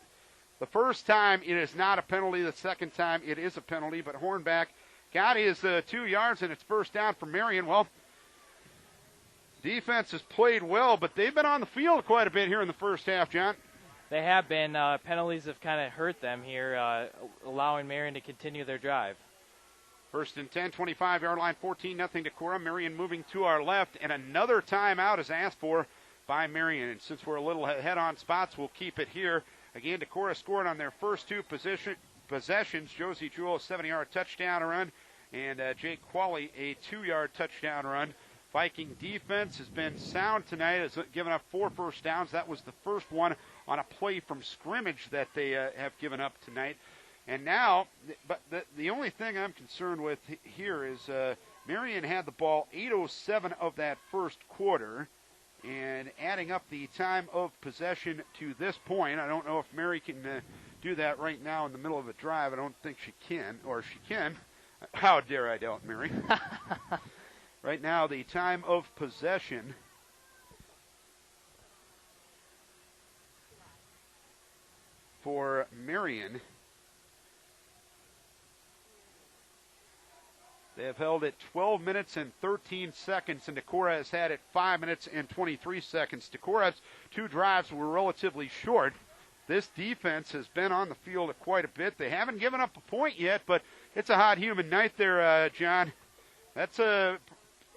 Speaker 4: the first time it is not a penalty. The second time it is a penalty. But Hornback got his 2 yards, and it's first down for Marion. Well, defense has played well, but they've been on the field quite a bit here in the first half, John.
Speaker 2: They have been. Penalties have kind of hurt them here, allowing Marion to continue their drive.
Speaker 4: First and 10, 25-yard line, 14-0 Decorah. Marion moving to our left, and another timeout is asked for by Marion. And since we're a little ahead on spots, we'll keep it here. Again, Decorah scored on their first 2 possessions. Josie Jewell, a 7-yard touchdown run, and Jake Qualley, a 2-yard touchdown run. Viking defense has been sound tonight, has given up 4 first downs. That was the first one on a play from scrimmage that they have given up tonight. And now, but the only thing I'm concerned with here is Marion had the ball 8:07 of that first quarter, and adding up the time of possession to this point, I don't know if Mary can do that right now in the middle of a drive. I don't think she can, or she can. How dare I doubt Mary? Right now, the time of possession for Marion, they have held it 12 minutes and 13 seconds, and Decorah has had it 5 minutes and 23 seconds. Decorah's 2 drives were relatively short. This defense has been on the field quite a bit. They haven't given up a point yet, but it's a hot human night there, John. That's a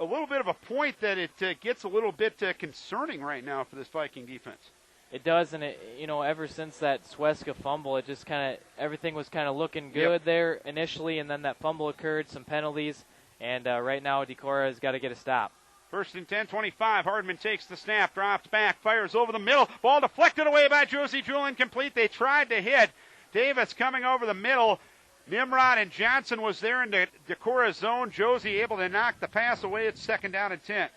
Speaker 4: little bit of a point that it gets a little bit concerning right now for this Viking defense. It
Speaker 2: does, and ever since that Sweska fumble, it just everything was looking good there initially, and then that fumble occurred, some penalties, and right now Decorah has got to get a stop.
Speaker 4: First and 10, 25. Hardman takes the snap, drops back, fires over the middle. Ball deflected away by Josie Jewell, incomplete. They tried to hit. Davis coming over the middle. Nimrod and Johnson was there in the Decorah zone. Josie able to knock the pass away. It's 2nd down and 10.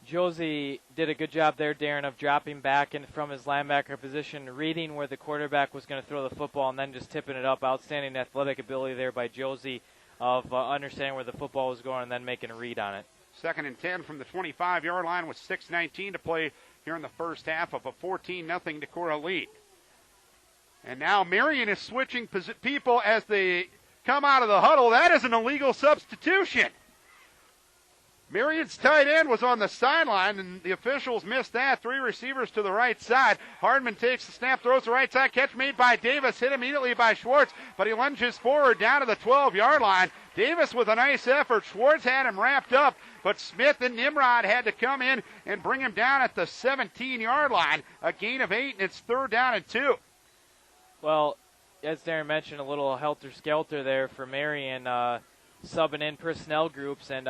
Speaker 2: Josie did a good job there, Darren, of dropping back in from his linebacker position, reading where the quarterback was going to throw the football, and then just tipping it up. Outstanding athletic ability there by Josie of understanding where the football was going and then making a read on it.
Speaker 4: 2nd and 10 from the 25-yard line with 6:19 to play here in the first half of a 14-0 Decorah lead. And now Marion is switching people as they come out of the huddle. That is an illegal substitution. Marion's tight end was on the sideline, and the officials missed that. 3 receivers to the right side. Hardman takes the snap, throws the right side. Catch made by Davis, hit immediately by Schwartz, but he lunges forward down to the 12-yard line. Davis with a nice effort. Schwartz had him wrapped up, but Smith and Nimrod had to come in and bring him down at the 17-yard line. A gain of 8, and it's 3rd down and 2.
Speaker 2: Well, as Darren mentioned, a little helter-skelter there for Marion, subbing in personnel groups, and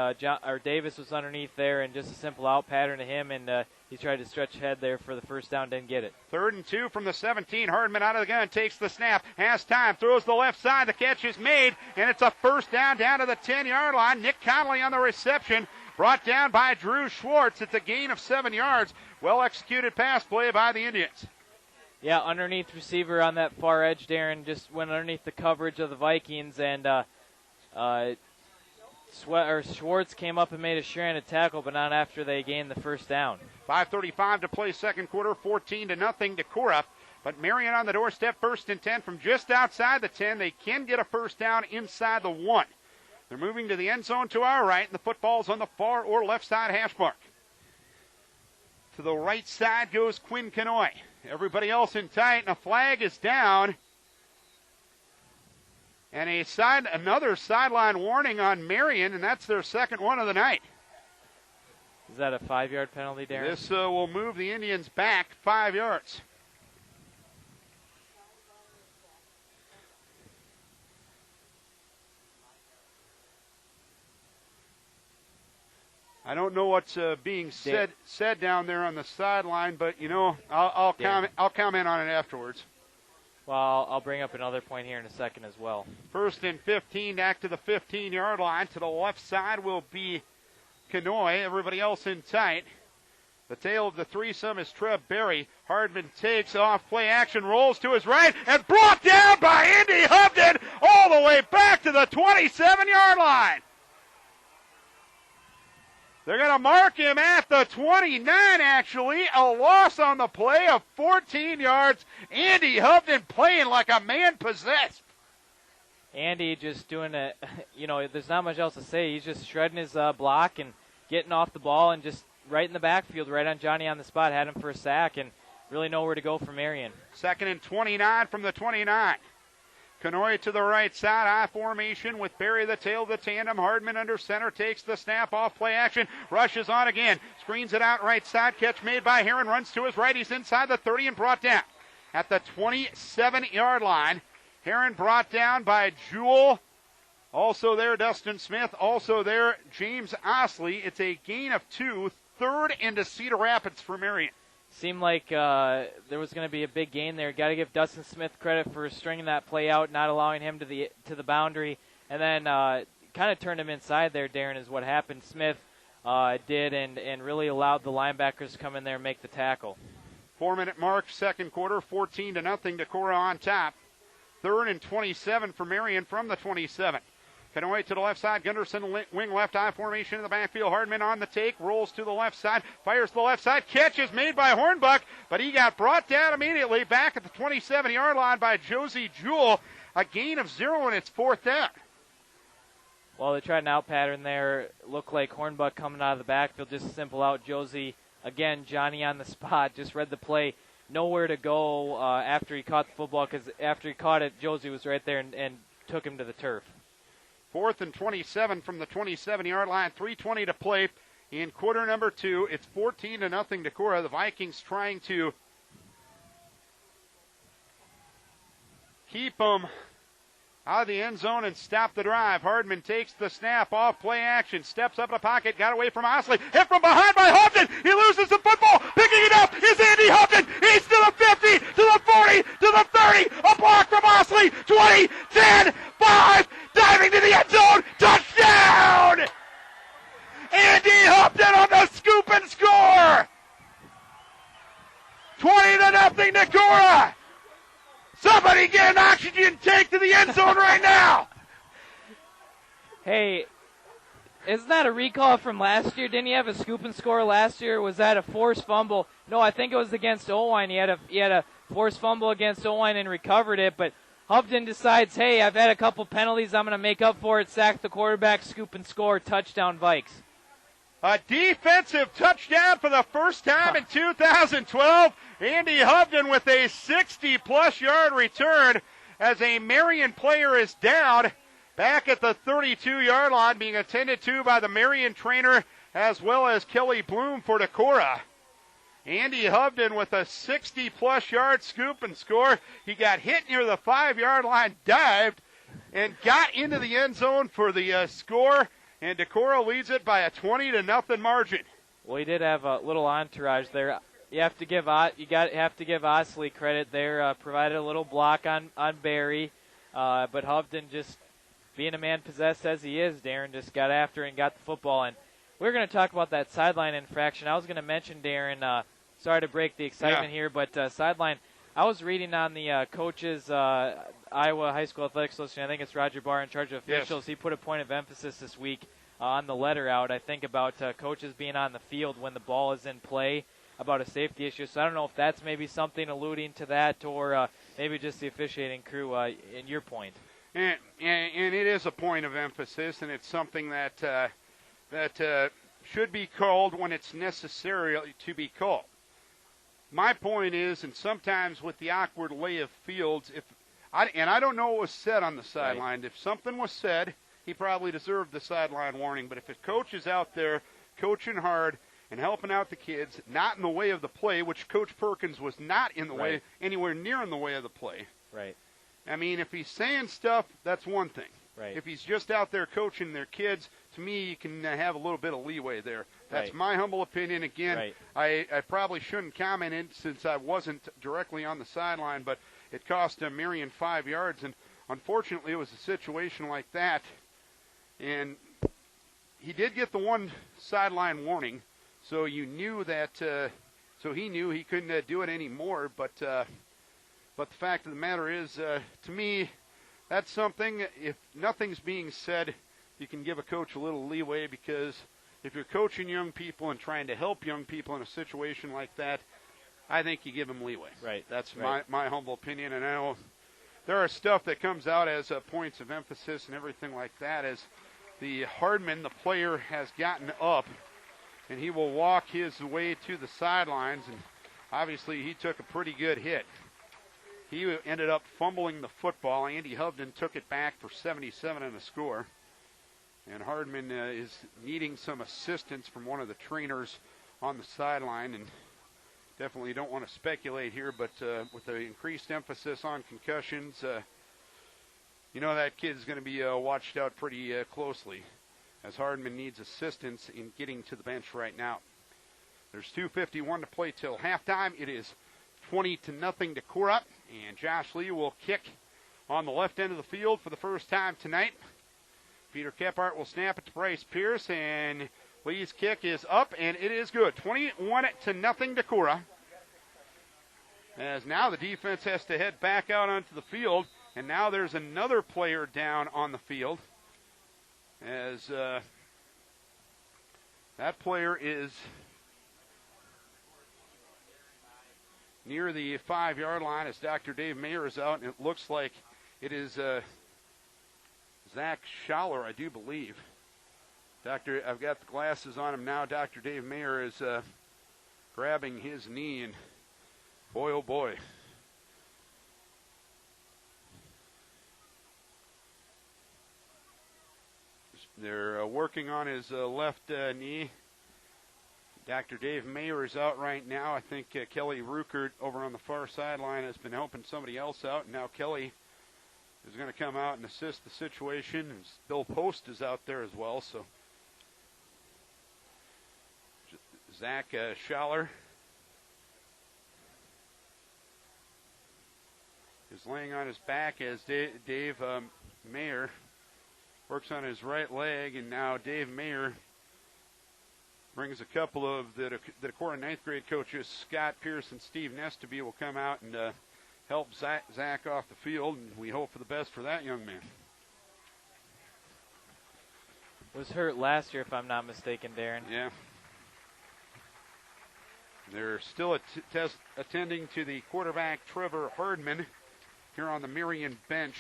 Speaker 2: Davis was underneath there, and just a simple out pattern to him, and he tried to stretch ahead there for the first down, didn't get it.
Speaker 4: 3rd and 2 from the 17. Hardman out of the gun, takes the snap, has time, throws the left side. The catch is made, and it's a first down to the 10-yard line. Nick Connolly on the reception. brought down by Drew Schwartz. It's a gain of 7 yards. Well executed pass play by the Indians.
Speaker 2: Yeah, underneath receiver on that far edge, Darren just went underneath the coverage of the Vikings, and Schwartz came up and made a sure-handed tackle, but not after they gained the first down.
Speaker 4: 5:35 to play second quarter, 14-0 Decorah. But Marion on the doorstep, 1st and 10 from just outside the 10. They can get a first down inside the 1. They're moving to the end zone to our right, and the football's on the far or left side hash mark. To the right side goes Quinn Canoy. Everybody else in tight, and a flag is down. And another sideline warning on Marion, and that's their second one of the night.
Speaker 2: Is that a 5-yard penalty, Darren?
Speaker 4: This will move the Indians back 5 yards. I don't know what's being said down there on the sideline, but I'll comment on it afterwards.
Speaker 2: Well, I'll bring up another point here in a second as well.
Speaker 4: 1st and 15, back to the 15-yard line. To the left side will be Canoy. Everybody else in tight. The tail of the threesome is Trev Berry. Hardman takes off, play action, rolls to his right, and brought down by Andy Hovden all the way back to the 27-yard line. They're going to mark him at the 29, actually. A loss on the play of 14 yards. Andy Hovden playing like a man possessed.
Speaker 2: Andy just doing it, there's not much else to say. He's just shredding his block and getting off the ball and just right in the backfield, right on Johnny on the spot, had him for a sack and really nowhere to go for Marion.
Speaker 4: 2nd and 29 from the 29. Canoy to the right side, I formation with Berry the tail of the tandem. Hardman under center, takes the snap off play action, rushes on again, screens it out right side, catch made by Heron, runs to his right, he's inside the 30 and brought down at the 27-yard line. Heron brought down by Jewell. Also there, Dustin Smith. Also there, James Osley. It's a gain of 2, 3rd into Cedar Rapids for Marion.
Speaker 2: Seemed like there was going to be a big gain there. Got to give Dustin Smith credit for stringing that play out, not allowing him to the boundary, and then kind of turned him inside there, Darren, is what happened. Smith did and really allowed the linebackers to come in there and make the tackle.
Speaker 4: 4-minute mark, second quarter, 14-0 Decorah on top. 3rd and 27 for Marion from the 27. Canoy to the left side. Gunderson wing left eye formation in the backfield. Hardman on the take. Rolls to the left side. Fires to the left side. Catch is made by Hornbuck, but he got brought down immediately back at the 27-yard line by Josie Jewell. A gain of 0, and it's 4th down.
Speaker 2: Well, they tried an out pattern there. Looked like Hornbuck coming out of the backfield. Just simple out. Josie, again, Johnny on the spot. Just read the play. Nowhere to go after he caught the football, because after he caught it, Josie was right there and took him to the turf.
Speaker 4: 4th and 27 from the 27-yard line. 3:20 to play in quarter number 2. It's 14-0 Decorah. The Vikings trying to keep them out of the end zone and stop the drive. Hardman takes the snap off play action, steps up in the pocket, got away from Osley, hit from behind by Hovden. He loses the football. Picking it up is Andy Hovden. He's to the 50, to the 40, to the 30. A block from Osley. 20, 10, 5, diving to the end zone. Touchdown! Andy Hovden on the scoop and score. 20-0 Decorah. Somebody get an oxygen tank to the end zone right now.
Speaker 2: Hey, isn't that a recall from last year? Didn't he have a scoop and score last year? Was that a forced fumble? No, I think it was against Owine. He had a forced fumble against Owine and recovered it, but Hovden decides, hey, I've had a couple penalties, I'm going to make up for it, sack the quarterback, scoop and score, touchdown Vikes.
Speaker 4: A defensive touchdown for the first time in 2012. Andy Hovden with a 60-plus yard return as a Marion player is down back at the 32-yard line, being attended to by the Marion trainer as well as Kelly Bloom for Decorah. Andy Hovden with a 60-plus yard scoop and score. He got hit near the 5-yard line, dived, and got into the end zone for the score. And Decorah leads it by a 20-0 margin.
Speaker 2: Well, he did have a little entourage there. You have to give Osley credit there. Provided a little block on Barry, but Hovden, just being a man possessed as he is, Darren, just got after and got the football. And we're going to talk about that sideline infraction. I was going to mention, Darren, sorry to break the excitement here, but sideline, I was reading on the coaches, Iowa High School Athletics Association, I think it's Roger Barr in charge of officials. Yes. He put a point of emphasis this week on the letter out, I think, about coaches being on the field when the ball is in play, about a safety issue. So I don't know if that's maybe something alluding to that, or maybe just the officiating crew in your point.
Speaker 4: And it is a point of emphasis, and it's something that should be called when it's necessary to be called. My point is, and sometimes with the awkward lay of fields, I don't know what was said on the sideline. Right. If something was said, he probably deserved the sideline warning. But if a coach is out there coaching hard and helping out the kids, not in the way of the play, which Coach Perkins was not in the way, anywhere near in the way of the play.
Speaker 2: Right.
Speaker 4: I mean, if he's saying stuff, that's one thing.
Speaker 2: Right.
Speaker 4: If he's just out there coaching their kids, to me, you can have a little bit of leeway there. That's my humble opinion. Again, I probably shouldn't comment it since I wasn't directly on the sideline, but it cost Marion 5 yards, and unfortunately it was a situation like that. And he did get the one sideline warning, so you knew that. So he knew he couldn't do it anymore. But the fact of the matter is, to me, that's something. If nothing's being said, you can give a coach a little leeway, because if you're coaching young people and trying to help young people in a situation like that, I think you give them leeway.
Speaker 2: Right.
Speaker 4: That's my humble opinion. And I know there are stuff that comes out as points of emphasis and everything like that, as the Hardman, the player, has gotten up, and he will walk his way to the sidelines, and obviously he took a pretty good hit. He ended up fumbling the football. Andy Hovden took it back for 77 and a score. And Hardman is needing some assistance from one of the trainers on the sideline, and definitely don't want to speculate here, but with the increased emphasis on concussions, you know that kid's going to be watched out pretty closely, as Hardman needs assistance in getting to the bench right now. There's 2:51 to play till halftime. It is 20-0 Decorah, and Josh Lee will kick on the left end of the field for the first time tonight. Peter Kephart will snap it to Bryce Pierce, and Lee's kick is up, and it is good. 21-0 Decorah. As now the defense has to head back out onto the field, and now there's another player down on the field, as that player is near the 5-yard line, as Dr. Dave Mayer is out, and it looks like it is Zach Schaller, I do believe. I've got the glasses on him now. Dr. Dave Mayer is grabbing his knee, and boy, oh boy. They're working on his left knee. Dr. Dave Mayer is out right now. I think Kelly Ruckert over on the far sideline has been helping somebody else out, and now Kelly is going to come out and assist the situation, and Bill Post is out there as well. So Zach Schaller is laying on his back as Dave Mayer works on his right leg, and now Dave Mayer brings a couple of the Decorah 9th grade coaches, Scott Pierce and Steve Nestaby, will come out and help Zach off the field, and we hope for the best for that young man.
Speaker 2: Was hurt last year, if I'm not mistaken, Darren.
Speaker 4: Yeah. They're still attending to the quarterback, Trevor Hardman, here on the Marion bench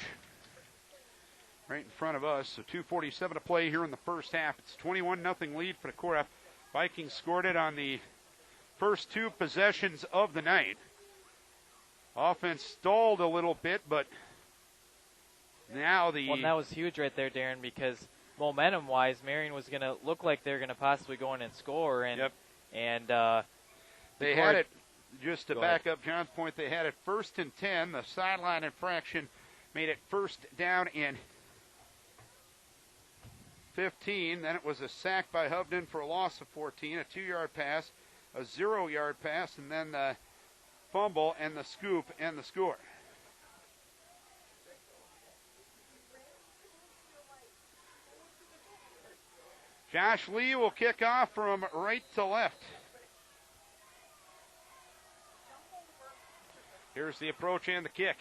Speaker 4: right in front of us. So 2:47 to play here in the first half. It's 21-0 lead for Decorah. Vikings scored it on the first two possessions of the night. Offense stalled a little bit, but now
Speaker 2: Well, that was huge right there, Darren, because momentum-wise, Marion was going to look like they're going to possibly go in and score. And,
Speaker 4: they had it, just to back up John's point, they had it 1st and 10. The sideline infraction made it 1st down and 15. Then it was a sack by Hovden for a loss of 14, a 2-yard pass, a 0-yard pass, and then the fumble and the scoop and the score. Josh Lee will kick off from right to left. Here's the approach and the kick.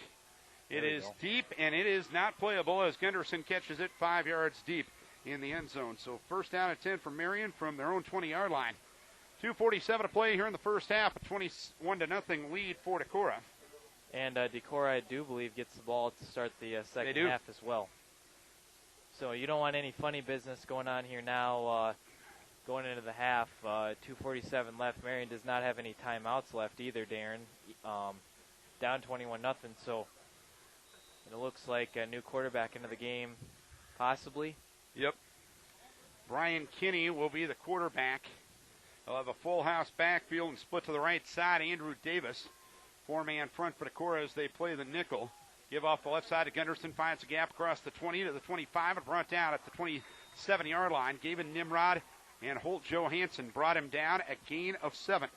Speaker 4: It is deep, and it is not playable as Gunderson catches it 5 yards deep in the end zone. So first down and 10 for Marion from their own 20-yard line. 2:47 to play here in the first half, a 21-0 lead for Decorah.
Speaker 2: And Decorah, I do believe, gets the ball to start the second half as well. So you don't want any funny business going on here now going into the half. 2:47 left. Marion does not have any timeouts left either, Darren. Down 21-0, so it looks like a new quarterback into the game, possibly.
Speaker 4: Yep. Brian Kinney will be the quarterback. They'll have a full house backfield and split to the right side. Andrew Davis, four-man front for Decorah as they play the nickel. Give off the left side to Gunderson, finds a gap across the 20 to the 25 and brought down at the 27-yard line. Gavin Nimrod and Holt Johansson brought him down at gain of 7.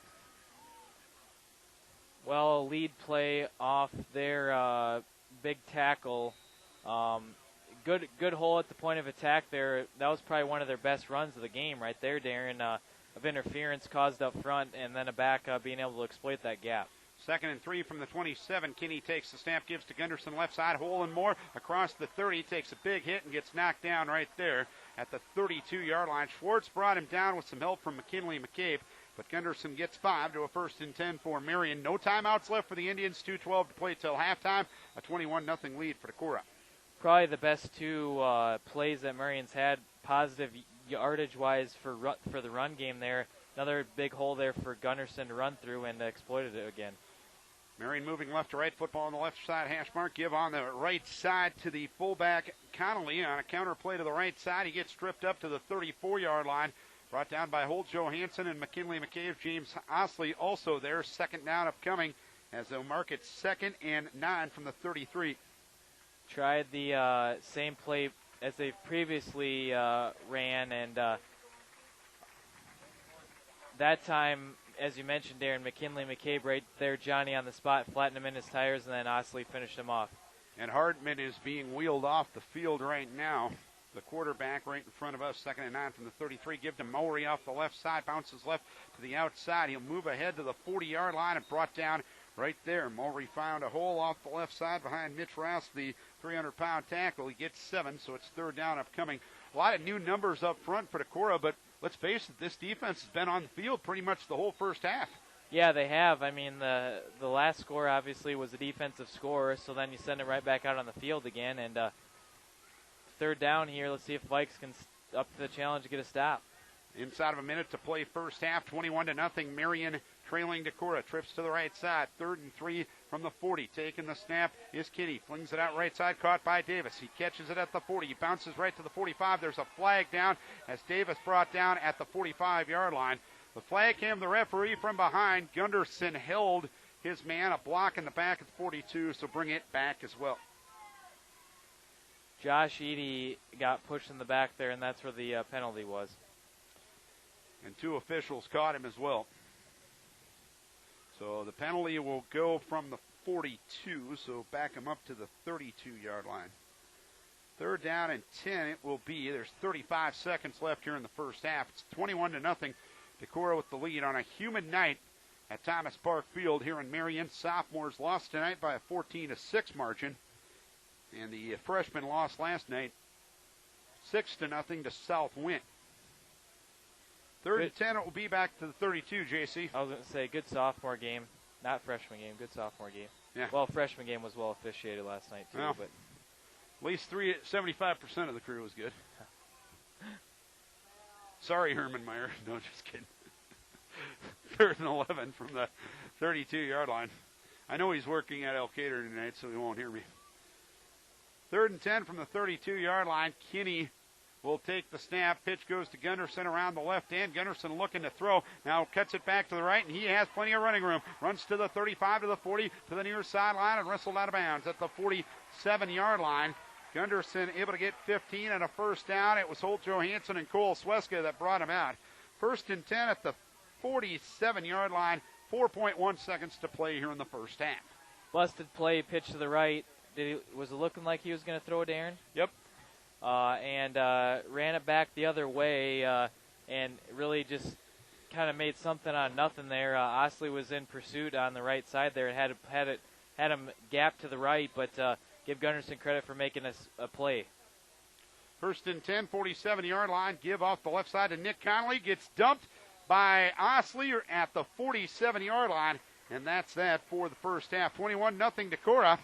Speaker 2: Well, lead play off their big tackle. Good hole at the point of attack there. That was probably one of their best runs of the game right there, Darren. Of interference caused up front, and then a back being able to exploit that gap.
Speaker 4: 2nd and 3 from the 27. Kinney takes the snap, gives to Gunderson left side, hole and more across the 30. Takes a big hit and gets knocked down right there at the 32-yard line. Schwartz brought him down with some help from McKinley McCabe, but Gunderson gets 5 to a 1st and 10 for Marion. No timeouts left for the Indians. 2:12 to play till halftime. A 21-0 lead for Decorah.
Speaker 2: Probably the best two plays that Marion's had, positive yardage-wise for the run game there. Another big hole there for Gunderson to run through and exploited it again.
Speaker 4: Marion moving left to right, football on the left side, hash mark, give on the right side to the fullback Connolly on a counter play to the right side. He gets stripped up to the 34-yard line, brought down by Holt Johansson and McKinley McCabe. James Osley also there, 2nd down upcoming as they'll mark it 2nd and 9 from the 33.
Speaker 2: Tried the same play as they previously ran, and that time, as you mentioned, Darren, McKinley McCabe right there, Johnny on the spot, flattened him in his tires, and then Osley finished him off.
Speaker 4: And Hartman is being wheeled off the field right now. The quarterback right in front of us, 2nd and 9 from the 33. Give to Mowry off the left side, bounces left to the outside. He'll move ahead to the 40-yard line and brought down right there. Mowry found a hole off the left side behind Mitch Rouse, the 300-pound tackle. He gets 7, so it's 3rd down upcoming. A lot of new numbers up front for Decorah, but let's face it, this defense has been on the field pretty much the whole first half.
Speaker 2: Yeah, they have. I mean, the last score obviously was a defensive score, so then you send it right back out on the field again. And 3rd down here. Let's see if Vikes can up to the challenge to get a stop.
Speaker 4: Inside of a minute to play first half, 21-0. Marion trailing Decorah. Trips to the right side. 3rd and 3 from the 40. Taking the snap is Kinney. Flings it out right side. Caught by Davis. He catches it at the 40. He bounces right to the 45. There's a flag down as Davis brought down at the 45-yard line. The flag came the referee from behind. Gunderson held his man. A block in the back at the 42, so bring it back as well.
Speaker 2: Josh Eady got pushed in the back there, and that's where the penalty was.
Speaker 4: And 2 officials caught him as well. So the penalty will go from the 42, so back him up to the 32-yard line. 3rd down and 10 it will be. There's 35 seconds left here in the first half. It's 21-0. Decorah with the lead on a humid night at Thomas Park Field here in Marion. Sophomores lost tonight by a 14-6 margin. And the freshmen lost last night 6-0 to South Wind. 3rd and 10, it will be back to the 32, JC.
Speaker 2: I was going to say, good sophomore game. Not freshman game, good sophomore game.
Speaker 4: Yeah.
Speaker 2: Well, freshman game was well officiated last night, too.
Speaker 4: Well,
Speaker 2: but
Speaker 4: at least 75% of the crew was good. Sorry, Herman Meyer. No, just kidding. 3rd and 11 from the 32-yard line. I know he's working at El Cater tonight, so he won't hear me. 3rd and 10 from the 32-yard line. Kinney will take the snap. Pitch goes to Gunderson around the left end. Gunderson looking to throw. Now cuts it back to the right, and he has plenty of running room. Runs to the 35, to the 40, to the near sideline, and wrestled out of bounds at the 47-yard line. Gunderson able to get 15 and a 1st down. It was Holt Johansson and Cole Sweska that brought him out. 1st and 10 at the 47-yard line. 4.1 seconds to play here in the first half.
Speaker 2: Busted play, pitch to the right. Was it looking like he was going to throw it, Darren?
Speaker 4: Yep.
Speaker 2: and ran it back the other way and really just kind of made something on nothing there. Osley was in pursuit on the right side there and had him gap to the right, but give Gunderson credit for making a play.
Speaker 4: First and 10, 47-yard line. Give off the left side to Nick Connolly. Gets dumped by Osley at the 47-yard line, and that's that for the first half. 21-0 Decorah.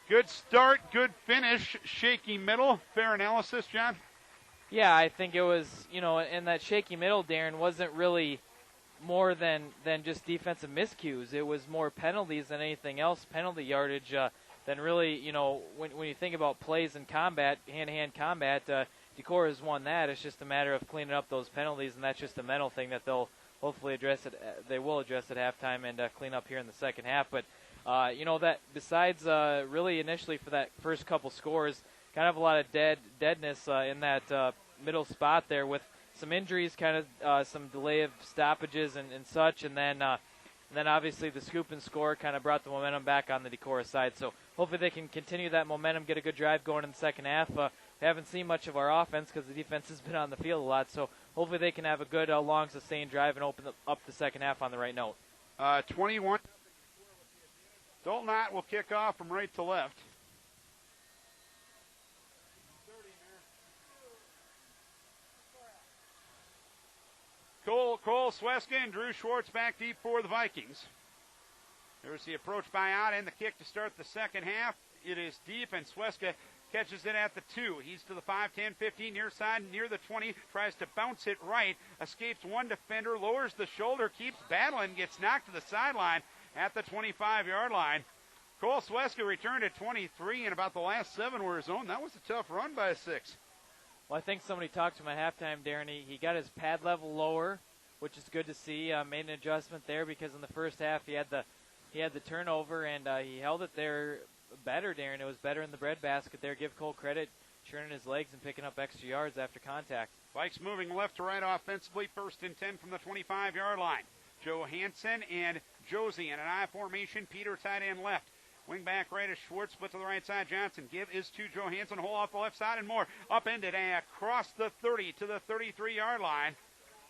Speaker 4: Good start, good finish, shaky middle. Fair analysis, John?
Speaker 2: Yeah, I think it was, in that shaky middle, Darren, wasn't really more than just defensive miscues. It was more penalties than anything else, penalty yardage, than really, when you think about plays in combat, hand-to-hand combat, Decorah has won that. It's just a matter of cleaning up those penalties, and that's just a mental thing that they'll hopefully address at halftime and clean up here in the second half. But, that besides really initially for that first couple scores, kind of a lot of deadness in that middle spot there with some injuries, kind of some delay of stoppages and such, and then obviously the scoop and score kind of brought the momentum back on the Decorah side. So hopefully they can continue that momentum, get a good drive going in the second half. We haven't seen much of our offense because the defense has been on the field a lot, so hopefully they can have a good, long, sustained drive and open up the second half on the right note.
Speaker 4: 21. Dalton Ott will kick off from right to left. Cole Sweska and Drew Schwartz back deep for the Vikings. There's the approach by Ott and the kick to start the second half. It is deep, and Sweska catches it at the 2. He's to the 5, 10, 15, near side, near the 20, tries to bounce it right, escapes one defender, lowers the shoulder, keeps battling, gets knocked to the sideline at the 25-yard line. Cole Sweska returned at 23, and about the last 7 were his own. That was a tough run by a 6.
Speaker 2: Well, I think somebody talked to him at halftime, Darren. He got his pad level lower, which is good to see. Made an adjustment there because in the first half he had the turnover, and he held it there better, Darren. It was better in the breadbasket there. Give Cole credit, churning his legs and picking up extra yards after contact.
Speaker 4: Vikes moving left to right offensively. First and 10 from the 25-yard line. Joe Hansen and Josie in an I formation. Peter tight end left. Wing back right is Schwartz, split to the right side. Johnson. Give is to Joe Hansen. Hole off the left side and more. Upended across the 30 to the 33-yard line.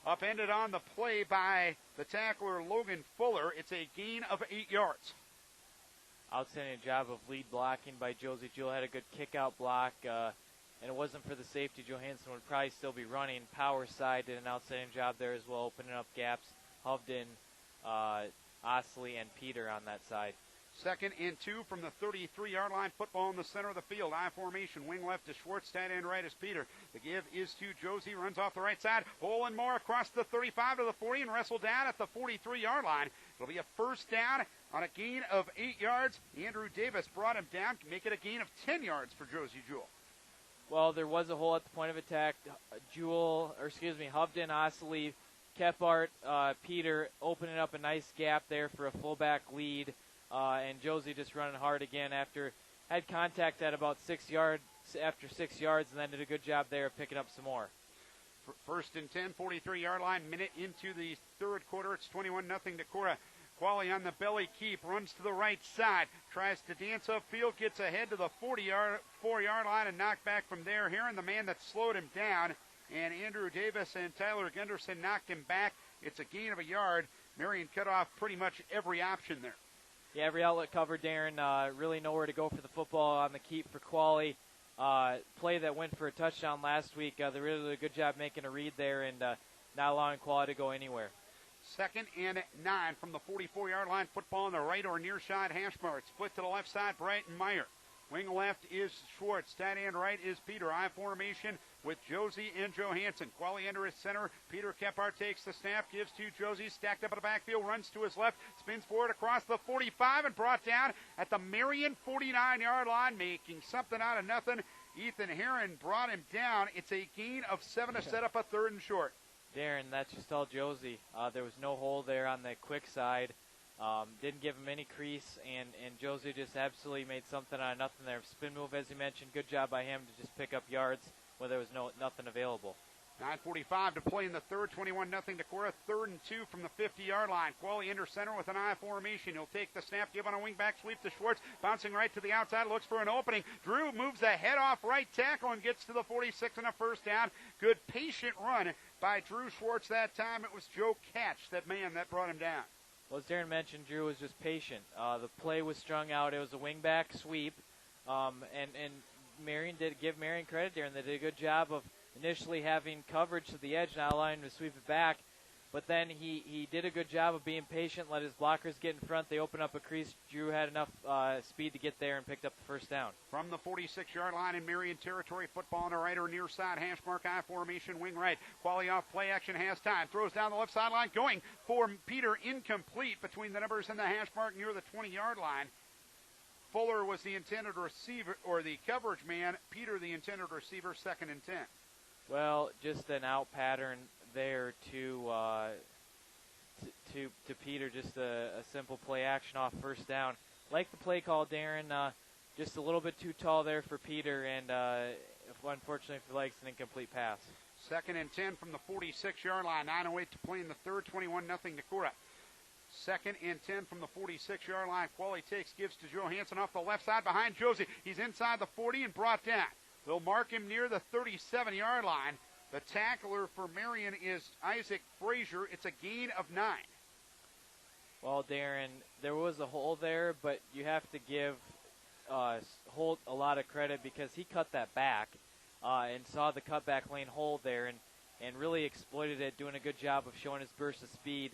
Speaker 4: Upended on the play by the tackler Logan Fuller. It's a gain of 8 yards.
Speaker 2: Outstanding job of lead blocking by Josie Jewell. Had a good kick-out block, and it wasn't for the safety. Joe Hansen would probably still be running. Power side did an outstanding job there as well, opening up gaps. Hovden, Osley, and Peter on that side.
Speaker 4: Second and 2 from the 33-yard line. Football in the center of the field. I formation. Wing left to Schwartz. Tight end right is Peter. The give is to Josie. Runs off the right side. Hole and more across the 35 to the 40 and wrestled down at the 43-yard line. It'll be a first down on a gain of 8 yards. Andrew Davis brought him down to make it a gain of 10 yards for Josie Jewell.
Speaker 2: Well, there was a hole at the point of attack. Hovden, Osley, Kephart, Peter opening up a nice gap there for a fullback lead. And Josie just running hard again had contact at about 6 yards, after 6 yards, and then did a good job there of picking up some more.
Speaker 4: First and 10, 43-yard line, minute into the third quarter. It's 21-0 Decorah. Qualley on the belly keep, runs to the right side, tries to dance upfield, gets ahead to the 4-yard line and knocked back from there. Hearing the man that slowed him down, and Andrew Davis and Tyler Gunderson knocked him back. It's a gain of a yard. Marion cut off pretty much every option there.
Speaker 2: Yeah, every outlet covered, Darren. Really nowhere to go for the football on the keep for Qualley. Play that went for a touchdown last week. They really did a good job making a read there and not allowing Qualley to go anywhere.
Speaker 4: Second and 9 from the 44-yard line. Football on the right or near side hash mark. Split to the left side, Bryton Meyer. Wing left is Schwartz. Tight end right is Peter. I formation with Josie and Joe Hansen. Qualley under his center. Peter Kephart takes the snap, gives to Josie, stacked up in the backfield, runs to his left, spins forward across the 45 and brought down at the Marion 49-yard line, making something out of nothing. Ethan Herron brought him down. It's a gain of 7 to set up a third and short.
Speaker 2: Darren, that's just all Josie. There was no hole there on the quick side. Didn't give him any crease, and Josie just absolutely made something out of nothing there. Spin move, as you mentioned, good job by him to just pick up yards where there was nothing available.
Speaker 4: 9:45 to play in the third. 21-0 Decorah. 3rd and 2 from the 50-yard line. Qualley under center with an I formation. He'll take the snap, give on a wingback sweep to Schwartz. Bouncing right to the outside, looks for an opening. Drew moves the head off right tackle and gets to the 46 and a first down. Good patient run by Drew Schwartz that time. It was Joe Catch, that man that brought him down.
Speaker 2: Well, as Darren mentioned, Drew was just patient. The play was strung out. It was a wingback sweep, and Marion did give Marion credit there, and they did a good job of initially having coverage to the edge, not allowing him to sweep it back. But then he did a good job of being patient, let his blockers get in front. They opened up a crease. Drew had enough speed to get there and picked up the first down.
Speaker 4: From the 46-yard line in Marion territory, football on the right or near side, hash mark I formation, wing right. Qualley off play action, has time. Throws down the left sideline, going for Peter, incomplete between the numbers and the hash mark near the 20-yard line. Fuller was the intended receiver, or the coverage man. Peter, the intended receiver, 2nd and 10.
Speaker 2: Well, just an out pattern there to Peter, just a simple play action off first down. Like the play call, Darren, just a little bit too tall there for Peter, and unfortunately for Lakes, an incomplete pass.
Speaker 4: 2nd and 10 from the 46-yard line. 9:08 to play in the third. 21-0 Decorah. 2nd and 10 from the 46-yard line. Qualley takes, gives to Johansson off the left side behind Josie. He's inside the 40 and brought down. They'll mark him near the 37-yard line. The tackler for Marion is Isaac Frazier. It's a gain of 9.
Speaker 2: Well, Darren, there was a hole there, but you have to give Holt a lot of credit because he cut that back and saw the cutback lane hole there and really exploited it, doing a good job of showing his burst of speed.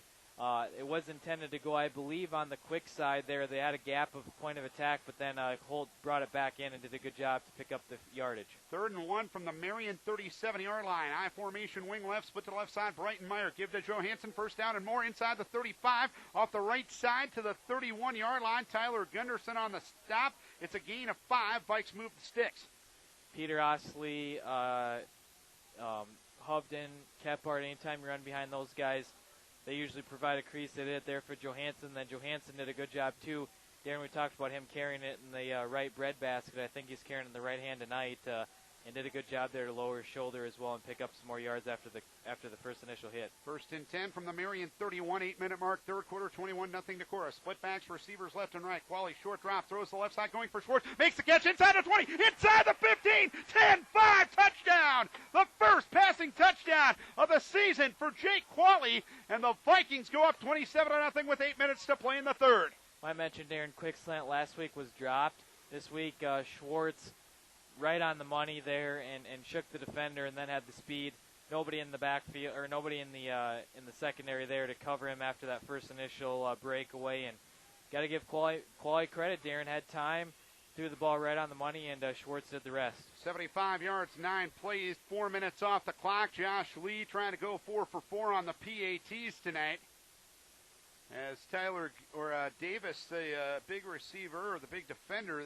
Speaker 2: It was intended to go, I believe, on the quick side there. They had a gap of point of attack, but then Holt brought it back in and did a good job to pick up the yardage.
Speaker 4: 3rd and 1 from the Marion 37-yard line. I formation, wing left, split to the left side. Brighton Meyer give to Johansson. First down and more inside the 35. Off the right side to the 31-yard line. Tyler Gunderson on the stop. It's a gain of 5. Vikes move the sticks.
Speaker 2: Peter Osley, Hovden, Kephart, anytime you run behind those guys, they usually provide a crease. They did it there for Johansson. Then Johansson did a good job, too. Darren, we talked about him carrying it in the right breadbasket. I think he's carrying it in the right hand tonight and did a good job there to lower his shoulder as well and pick up some more yards after the first initial hit. 1st
Speaker 4: and 10 from the Marion 31, 8-minute mark, third quarter, 21-0 Decorah. Split backs, receivers left and right. Qualley, short drop, throws the left side, going for Schwartz. Makes the catch inside the 20, inside the 15, 10-5, touchdown! The first passing touchdown of the season for Jake Qualley, and the Vikings go up 27-0 with 8 minutes to play in the third.
Speaker 2: I mentioned Darren, quick slant last week was dropped. This week, Schwartz right on the money there and shook the defender and then had the speed. Nobody in the backfield or nobody in the secondary there to cover him after that first initial breakaway. And got to give Qualley credit. Darren had time, threw the ball right on the money, and Schwartz did the rest.
Speaker 4: 75 yards, 9 plays, 4 minutes off the clock. Josh Lee trying to go 4 for 4 on the PATs tonight. As Tyler Davis, the big receiver or the big defender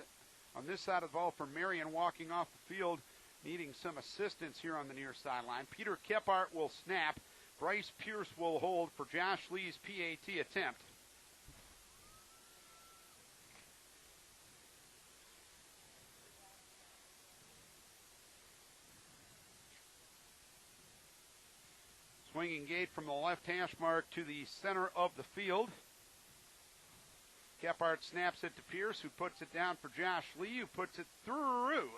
Speaker 4: on this side of the ball for Marion, walking off the field, needing some assistance here on the near sideline. Peter Kephart will snap. Bryce Pierce will hold for Josh Lee's PAT attempt. Swinging gate from the left hash mark to the center of the field. Kephart snaps it to Pierce, who puts it down for Josh Lee, who puts it through.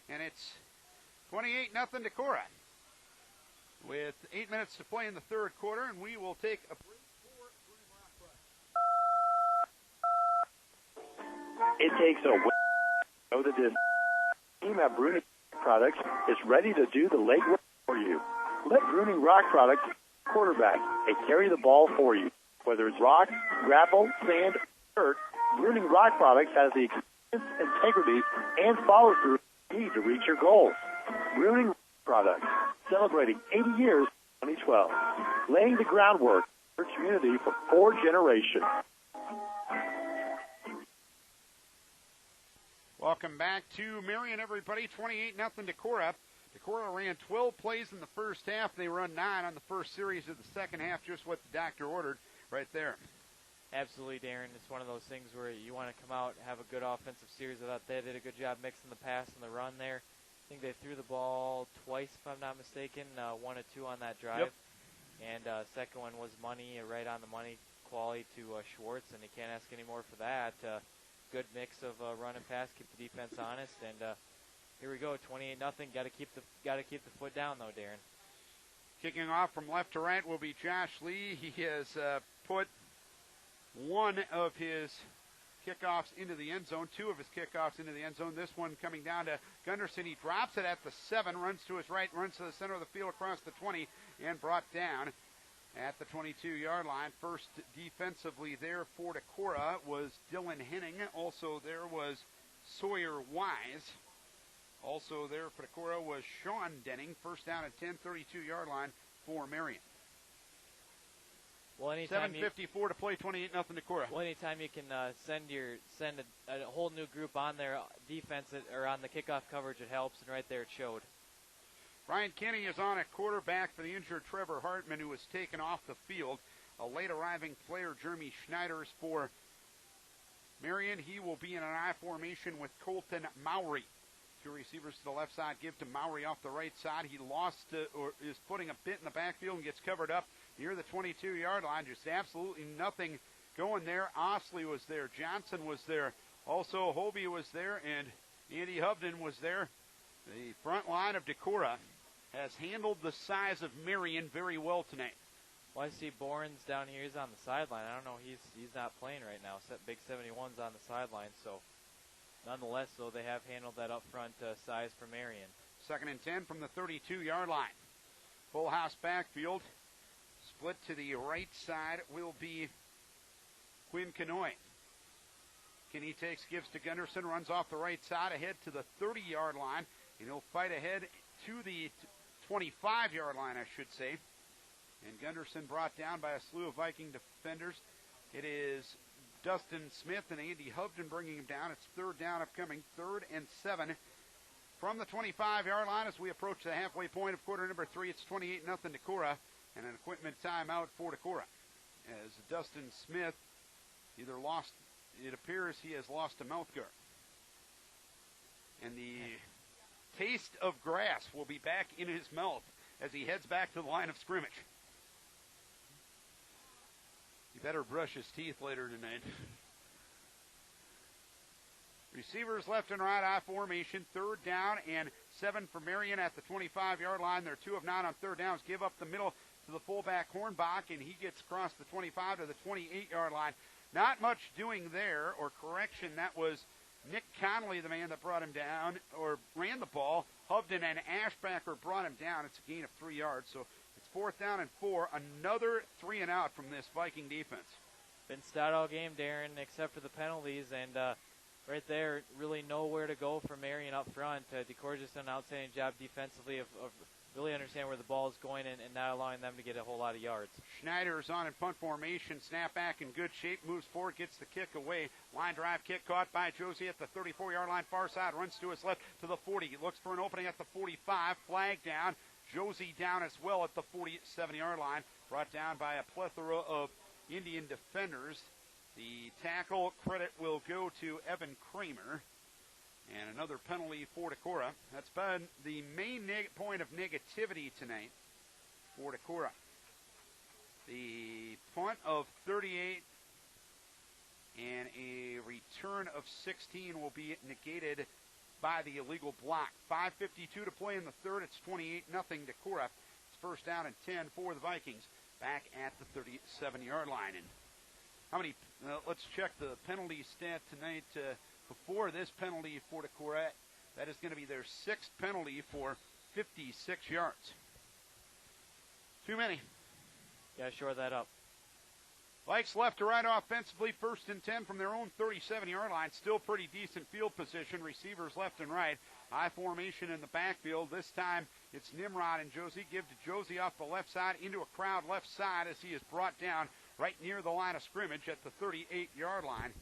Speaker 4: And it's 28-0 Decorah. With 8 minutes to play in the third quarter, and we will take a break for Bruning Rock.
Speaker 3: It takes a win to know that this team at Bruning Products is ready to do the legwork for you. Let Bruning Rock Products quarterback and carry the ball for you. Whether it's rock, gravel, sand, or dirt, Bruning Rock Products has the experience, integrity, and follow-through you need to reach your goals. Bruning Rock Products, celebrating 80 years in 2012, laying the groundwork for community for 4 generations.
Speaker 4: Welcome back to Marion, everybody. 28-0 Decorah. Decorah ran 12 plays in the first half. They run 9 on the first series of the second half, just what the doctor ordered right there.
Speaker 2: Absolutely, Darren. It's one of those things where you want to come out and have a good offensive series. I thought they did a good job mixing the pass and the run there. I think they threw the ball twice, if I'm not mistaken, 1 or 2 on that drive.
Speaker 4: Yep.
Speaker 2: And second one was money, right on the money quality to Schwartz, and you can't ask any more for that. Good mix of run and pass, keep the defense honest, and here we go, 28-0. Got to keep the foot down though, Darren.
Speaker 4: Kicking off from left to right will be Josh Lee. He has put one of his kickoffs into the end zone, 2 of his kickoffs into the end zone. This one coming down to Gunderson. He drops it at the 7, runs to his right, runs to the center of the field across the 20, and brought down at the 22-yard line. First defensively there for Decorah was Dylan Henning. Also there was Sawyer Wise. Also there for Decorah was Sean Denning. First down at 10, 32-yard line for Marion.
Speaker 2: Well, anytime
Speaker 4: 7:54 to play, 28-0 Decorah.
Speaker 2: Well, anytime you can send a whole new group on their defense or on the kickoff coverage, it helps, and right there it showed.
Speaker 4: Ryan Kinney is on at quarterback for the injured Trevor Hartman, who was taken off the field. A late arriving player, Jeremy Schneiders, for Marion. He will be in an I formation with Colton Mowry. 2 receivers to the left side, give to Mowry off the right side. He lost or is putting a bit in the backfield and gets covered up near the 22-yard line. Just absolutely nothing going there. Osley was there. Johnson was there. Also, Hobie was there, and Andy Hubden was there. The front line of Decorah has handled the size of Marion very well tonight.
Speaker 2: Well, I see Bournes down here. He's on the sideline. I don't know. He's not playing right now. Big 71's on the sideline. So, nonetheless, though, they have handled that up front size for Marion.
Speaker 4: 2nd and 10 from the 32-yard line. Full house backfield. Split to the right side will be Quinn Kanoy. Kinney gives to Gunderson, runs off the right side ahead to the 30-yard line, and he'll fight ahead to the 25-yard line, I should say. And Gunderson brought down by a slew of Viking defenders. It is Dustin Smith and Andy Hubden bringing him down. It's 3rd down upcoming, 3rd and 7 from the 25-yard line as we approach the halfway point of quarter number 3. It's 28-0 Decorah, and an equipment timeout for Decorah. As Dustin Smith it appears he has lost a mouth guard. And the taste of grass will be back in his mouth as he heads back to the line of scrimmage. He better brush his teeth later tonight. Receivers left and right, I formation. 3rd down and 7 for Marion at the 25-yard line. They're 2 of 9 on 3rd downs. Give up the middle to the fullback Hornbach, and he gets across the 25 to the 28-yard line. Not much doing there, or correction. That was Nick Connolly, the man that brought him down, or ran the ball. Hubden and Ashbacker brought him down. It's a gain of 3 yards. So it's 4th down and 4. Another 3 and out from this Viking defense.
Speaker 2: Been stout all game, Darren, except for the penalties, and right there, really nowhere to go for Marion up front. Decorah just done an outstanding job defensively of really understanding where the ball is going and not allowing them to get a whole lot of yards.
Speaker 4: Schneider's on in punt formation. Snap back in good shape. Moves forward. Gets the kick away. Line drive kick caught by Josie at the 34-yard line. Far side. Runs to his left to the 40. He looks for an opening at the 45. Flag down. Josie down as well at the 47-yard line. Brought down by a plethora of Indian defenders. The tackle credit will go to Evan Kramer. And another penalty for Decorah. That's been the main point of negativity tonight for Decorah. The punt of 38 and a return of 16 will be negated by the illegal block. 5:52 to play in the 3rd. It's 28-0 Decorah. It's 1st down and 10 for the Vikings back at the 37-yard line. And how many? Let's check the penalty stat tonight. Before this penalty for Decorah, that is going to be their 6th penalty for 56 yards. Too many.
Speaker 2: Got to shore that up.
Speaker 4: Vikes left to right offensively, 1st and 10 from their own 37-yard line. Still pretty decent field position. Receivers left and right. I formation in the backfield. This time it's Nimrod and Josie. Give to Josie off the left side into a crowd left side as he is brought down right near the line of scrimmage at the 38-yard line.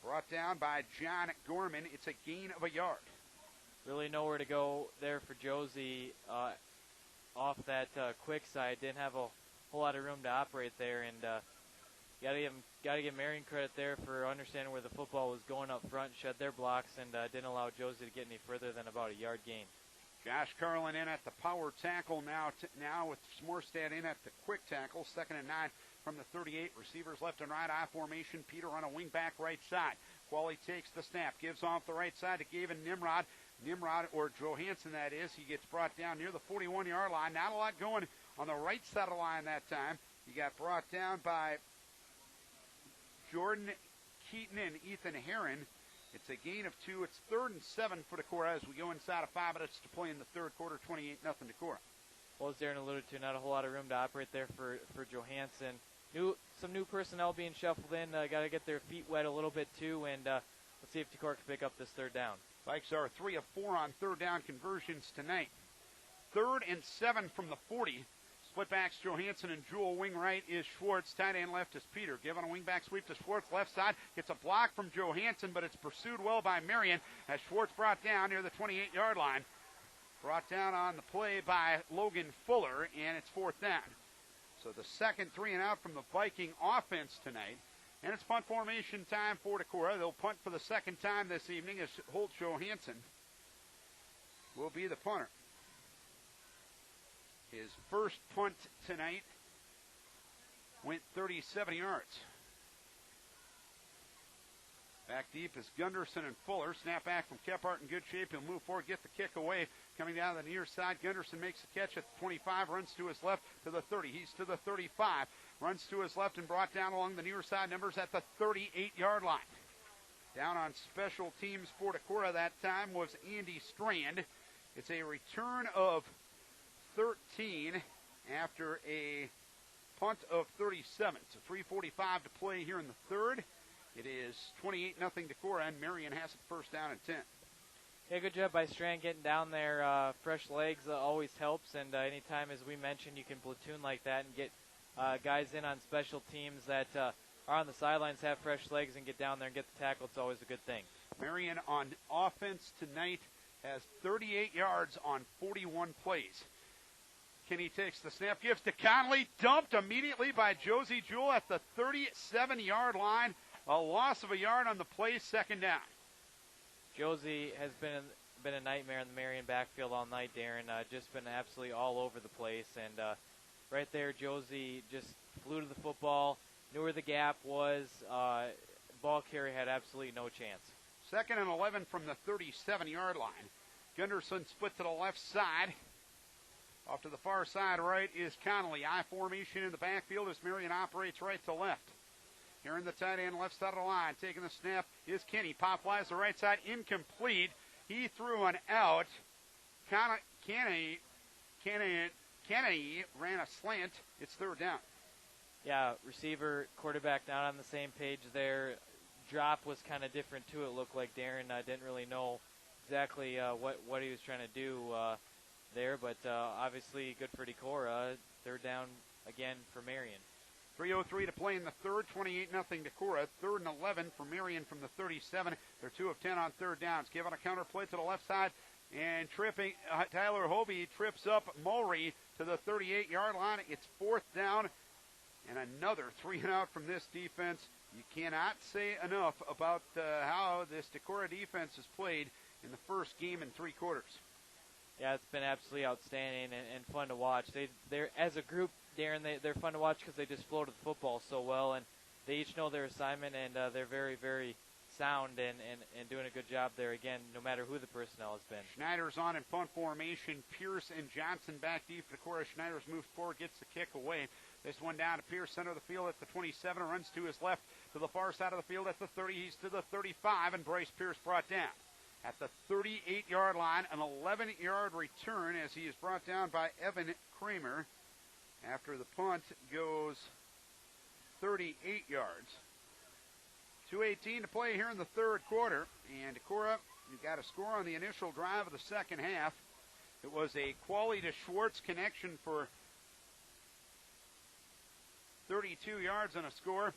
Speaker 4: Brought down by John Gorman. It's a gain of a yard.
Speaker 2: Really nowhere to go there for Josie off that quick side. Didn't have a whole lot of room to operate there, and Gotta give Marion credit there for understanding where the football was going up front, shed their blocks, and didn't allow Josie to get any further than about a yard gain.
Speaker 4: Josh Carlin in at the power tackle now with Smorstad in at the quick tackle. 2nd and 9 from the 38. Receivers left and right, I formation. Peter on a wing back right side. Qualley takes the snap, gives off the right side to Gavin Nimrod. Nimrod, or Johansson that is, he gets brought down near the 41-yard line. Not a lot going on the right side of the line that time. He got brought down by Jordan Keaton and Ethan Herron. It's a gain of 2. It's 3rd and 7 for Decorah as we go inside of 5 minutes to play in the third quarter, 28-0 Decorah.
Speaker 2: Well, as Darren alluded to, not a whole lot of room to operate there for Johansson. Some new personnel being shuffled in. Got to get their feet wet a little bit too, and let's see if Decorah can pick up this third down.
Speaker 4: Vikes are 3 of 4 on third down conversions tonight. 3rd and 7 from the 40. Splitbacks Johansson and Jewel. Wing right is Schwartz. Tight end left is Peter. Giving a wing back sweep to Schwartz. Left side gets a block from Johansson, but it's pursued well by Marion as Schwartz brought down near the 28-yard line. Brought down on the play by Logan Fuller, and it's 4th down. So the second 3 and out from the Viking offense tonight. And it's punt formation time for Decorah. They'll punt for the second time this evening as Holt Johansson will be the punter. His first punt tonight went 37 yards. Back deep is Gunderson and Fuller. Snap back from Kephart in good shape. He'll move forward, get the kick away. Coming down the near side, Gunderson makes the catch at the 25, runs to his left to the 30. He's to the 35, runs to his left and brought down along the near side numbers at the 38-yard line. Down on special teams for Decorah that time was Andy Strand. It's a return of 13 after a punt of 37. So 3:45 to play here in the third. It is 28-0 Decorah, and Marion has it first down and 10.
Speaker 2: Yeah, good job by Strand getting down there. Fresh legs always helps, and anytime, as we mentioned, you can platoon like that and get guys in on special teams that are on the sidelines, have fresh legs, and get down there and get the tackle. It's always a good thing.
Speaker 4: Marion on offense tonight has 38 yards on 41 plays. Kenny takes the snap, gives to Conley, dumped immediately by Josie Jewell at the 37-yard line. A loss of a yard on the play, 2nd down.
Speaker 2: Josie has been a nightmare in the Marion backfield all night, Darren. Just been absolutely all over the place. And right there, Josie just flew to the football, knew where the gap was. Ball carrier had absolutely no chance.
Speaker 4: 2nd and 11 from the 37-yard line. Gunderson split to the left side. Off to the far side right is Connolly. I formation in the backfield as Marion operates right to left. Here in the tight end, left side of the line. Taking the snap is Kenny. Pop flies the right side, incomplete. He threw an out. Kennedy ran a slant. It's 3rd down.
Speaker 2: Yeah, receiver, quarterback not on the same page there. Drop was kind of different too. It looked like Darren didn't really know exactly what he was trying to do there, but obviously good for Decorah. 3rd down again for Marion.
Speaker 4: 3:03 to play in the third, 28-0 Decorah. 3rd and 11 for Marion from the 37. They're 2 of 10 on third downs. Giving a counter play to the left side and tripping. Tyler Hobie trips up Mulry to the 38-yard line. It's 4th down and another 3 and out from this defense. You cannot say enough about how this Decorah defense has played in the first game in 3 quarters.
Speaker 2: Yeah, it's been absolutely outstanding and fun to watch. They're as a group, Darren, they're fun to watch because they just floated the football so well, and they each know their assignment, and they're very, very sound and doing a good job there, again, no matter who the personnel has been.
Speaker 4: Schneider's on in punt formation. Pierce and Johnson back deep for Decorah. Schneider's moved forward, gets the kick away. This one down to Pierce, center of the field at the 27, runs to his left to the far side of the field at the 30. He's to the 35, and Bryce Pierce brought down. At the 38-yard line, an 11-yard return as he is brought down by Evan Kramer after the punt goes 38 yards. 2:18 to play here in the third quarter, and Decorah, you got a score on the initial drive of the second half. It was a Qualley to Schwartz connection for 32 yards on a score,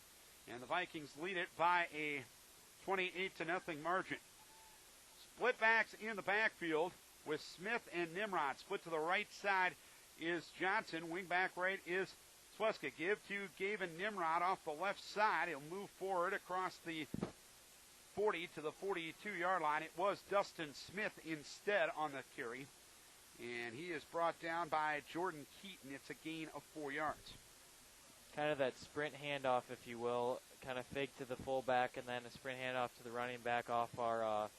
Speaker 4: and the Vikings lead it by a 28-0 margin. Split backs in the backfield with Smith and Nimrod. Split to the right side is Johnson. Wing back right is Sweska. Give to Gavin Nimrod off the left side. He'll move forward across the 40 to the 42-yard line. It was Dustin Smith instead on the carry. And he is brought down by Jordan Keaton. It's a gain of 4 yards.
Speaker 2: Kind of that sprint handoff, if you will, kind of fake to the fullback and then a sprint handoff to the running back off our,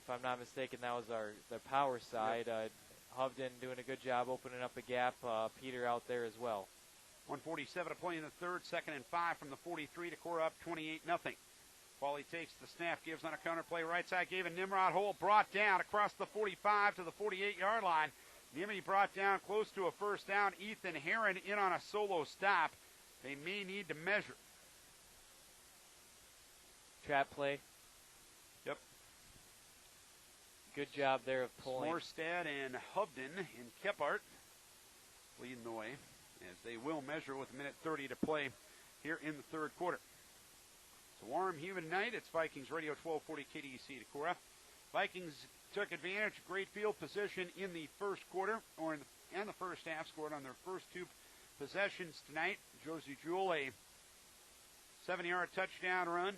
Speaker 2: if I'm not mistaken, that was the power side. Yep. Hovden doing a good job opening up a gap. Peter out there as well.
Speaker 4: 1:47 to play in the third. 2nd and 5 from the 43. Decorah up 28-0. Paulie takes the snap, gives on a counter play right side. Gavin Nimrod Hole brought down across the 45 to the 48-yard line. Nimmy brought down close to a first down. Ethan Herron in on a solo stop. They may need to measure.
Speaker 2: Trap play.
Speaker 4: Yep.
Speaker 2: Good job there of pulling.
Speaker 4: Morstead and Hovden and Kephart leading the way as they will measure with 1:30 to play here in the third quarter. It's a warm, humid night. It's Vikings Radio 1240 KDEC Decorah. Vikings took advantage of great field position in the first quarter, or in the first half, scored on their first 2 possessions tonight. Josie Jewell, a 7-yard touchdown run.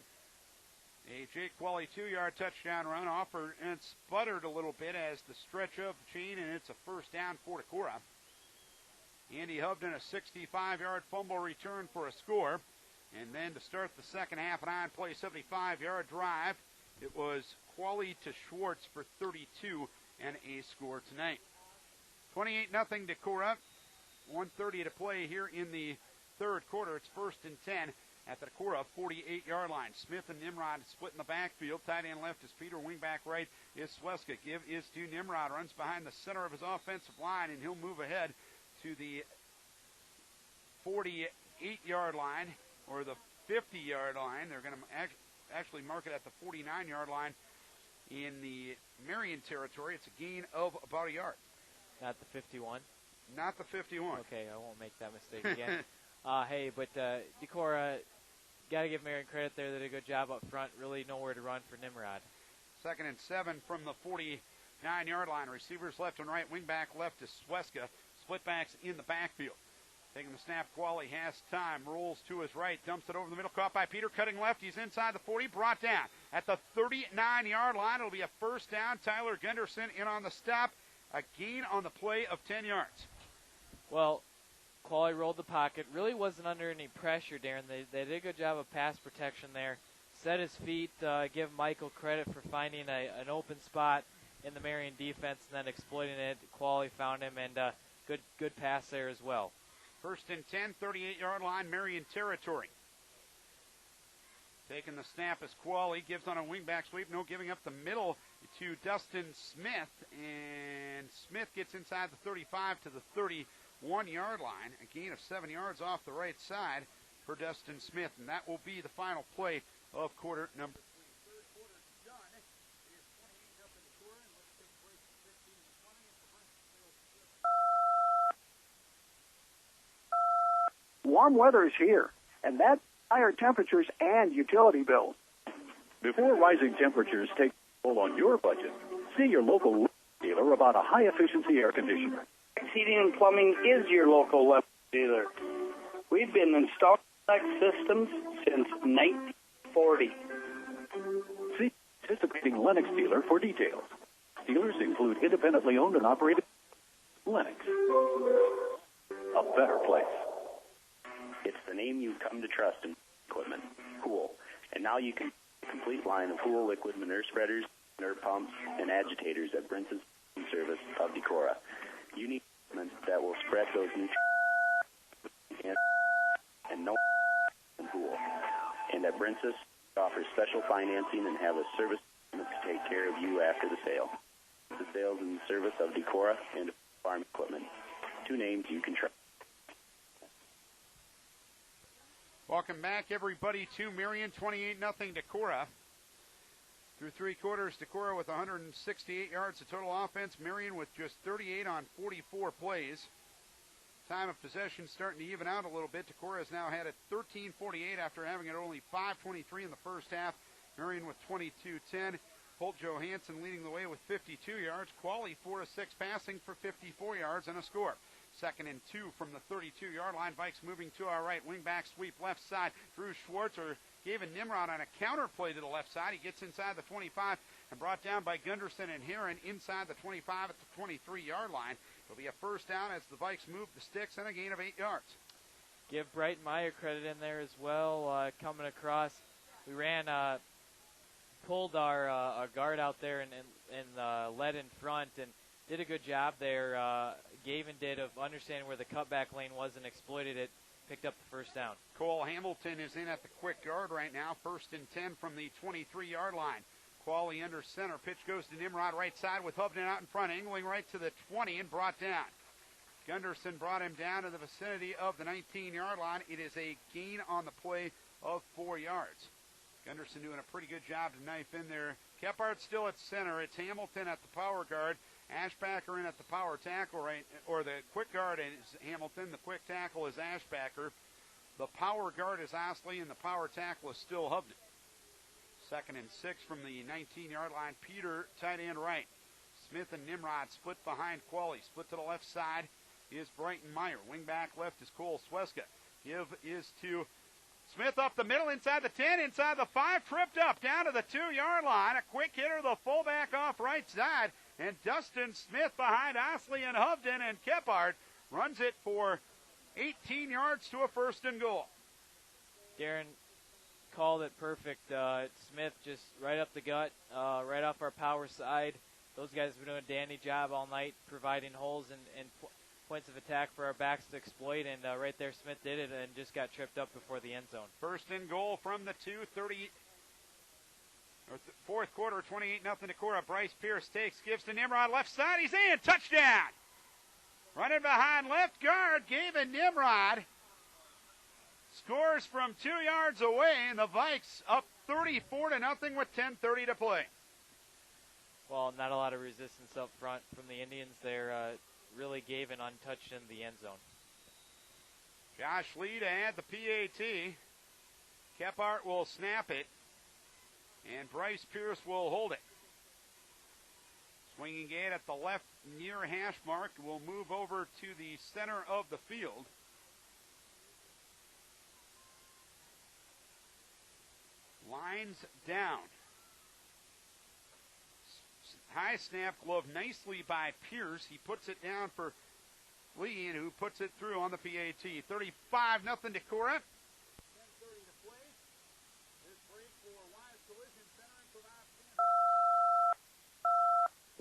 Speaker 4: A Jake Qualley 2-yard touchdown run offered and sputtered a little bit as the stretch of the chain, and it's a first down for Decorah. Andy Hovden, a 65-yard fumble return for a score. And then to start the second half, an on-play 75-yard drive. It was Qualley to Schwartz for 32 and a score tonight. 28-0 Decorah. 1:30 to play here in the third quarter. It's 1st and 10 at the Decorah 48-yard line. Smith and Nimrod split in the backfield. Tight end left is Peter. Wingback right is Sweska. Give is to Nimrod. Runs behind the center of his offensive line, and he'll move ahead to the 48-yard line, or the 50-yard line. They're going to actually mark it at the 49-yard line in the Marion territory. It's a gain of about a yard.
Speaker 2: Not the 51?
Speaker 4: Not the 51.
Speaker 2: Okay, I won't make that mistake again. Hey, but Decorah, got to give Marion credit there. They did a good job up front. Really nowhere to run for Nimrod.
Speaker 4: 2nd and 7 from the 49-yard line. Receivers left and right. Wingback left is Sweska. Splitbacks in the backfield. Taking the snap, Qualley has time, rolls to his right, dumps it over the middle, caught by Peter, cutting left. He's inside the 40, brought down at the 39-yard line. It'll be a first down. Tyler Gunderson in on the stop. A gain on the play of 10 yards.
Speaker 2: Well, Qualley rolled the pocket. Really wasn't under any pressure, Darren. They did a good job of pass protection there. Set his feet, give Michael credit for finding an open spot in the Marion defense and then exploiting it. Qualley found him, and good pass there as well.
Speaker 4: 1st and 10, 38-yard line, Marion territory. Taking the snap is Qualley, gives on a wingback sweep, no giving up the middle to Dustin Smith, and Smith gets inside the 35 to the 31-yard line, a gain of 7 yards off the right side for Dustin Smith, and that will be the final play of quarter number 3. Third quarter done. It is 28-0 Decorah, and let's take a break from 15 to 20 at the
Speaker 6: Warm weather is here, and that's higher temperatures and utility bills.
Speaker 5: Before rising temperatures take toll on your budget, see your local dealer about a high-efficiency air conditioner.
Speaker 7: Heating and Plumbing is your local dealer. We've been installing systems since 1940.
Speaker 5: See participating Lennox dealer for details. Dealers include independently owned and operated Lennox. A better place.
Speaker 8: It's the name you've come to trust in equipment, Pool. And now you can complete line of Pool liquid manure spreaders, manure pumps, and agitators at Brince's service of Decorah. Unique equipment that will spread those nutrients and no Pool. And at Brince's offers special financing and have a service to take care of you after the sale. The sales and service of Decorah and farm equipment. 2 names you can trust.
Speaker 4: Welcome back, everybody, to Marion, 28-0 Decorah. Through 3 quarters, Decorah with 168 yards of total offense. Marion with just 38 on 44 plays. Time of possession starting to even out a little bit. Decorah has now had it 13:48 after having it only 5:23 in the first half. Marion with 22:10. Colt Johansson leading the way with 52 yards. Qualley 4 of 6 passing for 54 yards and a score. 2nd and 2 from the 32-yard line. Vikes moving to our right. Wingback sweep left side. Drew Schwartzer gave a Nimrod on a counter play to the left side. He gets inside the 25 and brought down by Gunderson and Heron inside the 25 at the 23-yard line. It'll be a first down as the Vikes move the sticks and a gain of 8 yards.
Speaker 2: Give Brighton Meyer credit in there as well, coming across. We ran, pulled our guard out there and led in front and did a good job there. Gavin did of understanding where the cutback lane was and exploited it, picked up the first down.
Speaker 4: Cole Hamilton is in at the quick guard right now. 1st and 10 from the 23-yard line. Qualley under center. Pitch goes to Nimrod right side with Hovden out in front, angling right to the 20 and brought down. Gunderson brought him down to the vicinity of the 19-yard line. It is a gain on the play of 4 yards. Gunderson doing a pretty good job to knife in there. Kephart still at center. It's Hamilton at the power guard. Ashbacker in at the power tackle, right, or the quick guard is Hamilton. The quick tackle is Ashbacker. The power guard is Osley, and the power tackle is still Hovden. 2nd and 6 from the 19-yard line. Peter, tight end right. Smith and Nimrod split behind Qualley. Split to the left side is Brighton Meyer. Wing back left is Cole Sweska. Give is to Smith up the middle, inside the 10, inside the 5, tripped up, down to the 2-yard line. A quick hitter, the fullback off right side. And Dustin Smith behind Osley and Hovden, and Kephart runs it for 18 yards to a 1st and goal.
Speaker 2: Darren called it perfect. Smith just right up the gut, right off our power side. Those guys have been doing a dandy job all night, providing holes and points of attack for our backs to exploit, and right there Smith did it and just got tripped up before the end zone.
Speaker 4: 1st and goal from the 2:30. Fourth quarter, 28-0 Decorah. Bryce Pierce takes, gives to Nimrod left side. He's in, touchdown! Running behind left guard, Gavin Nimrod scores from 2 yards away, and the Vikes up 34-0 with 10:30 to play.
Speaker 2: Well, not a lot of resistance up front from the Indians there. Really Gavin untouched in the end zone.
Speaker 4: Josh Lee to add the PAT. Kephart will snap it. And Bryce Pierce will hold it. Swinging gate at the left near hash mark will move over to the center of the field. Lines down. High snap glove nicely by Pierce. He puts it down for Lee, who puts it through on the PAT. 35-0 Decorah.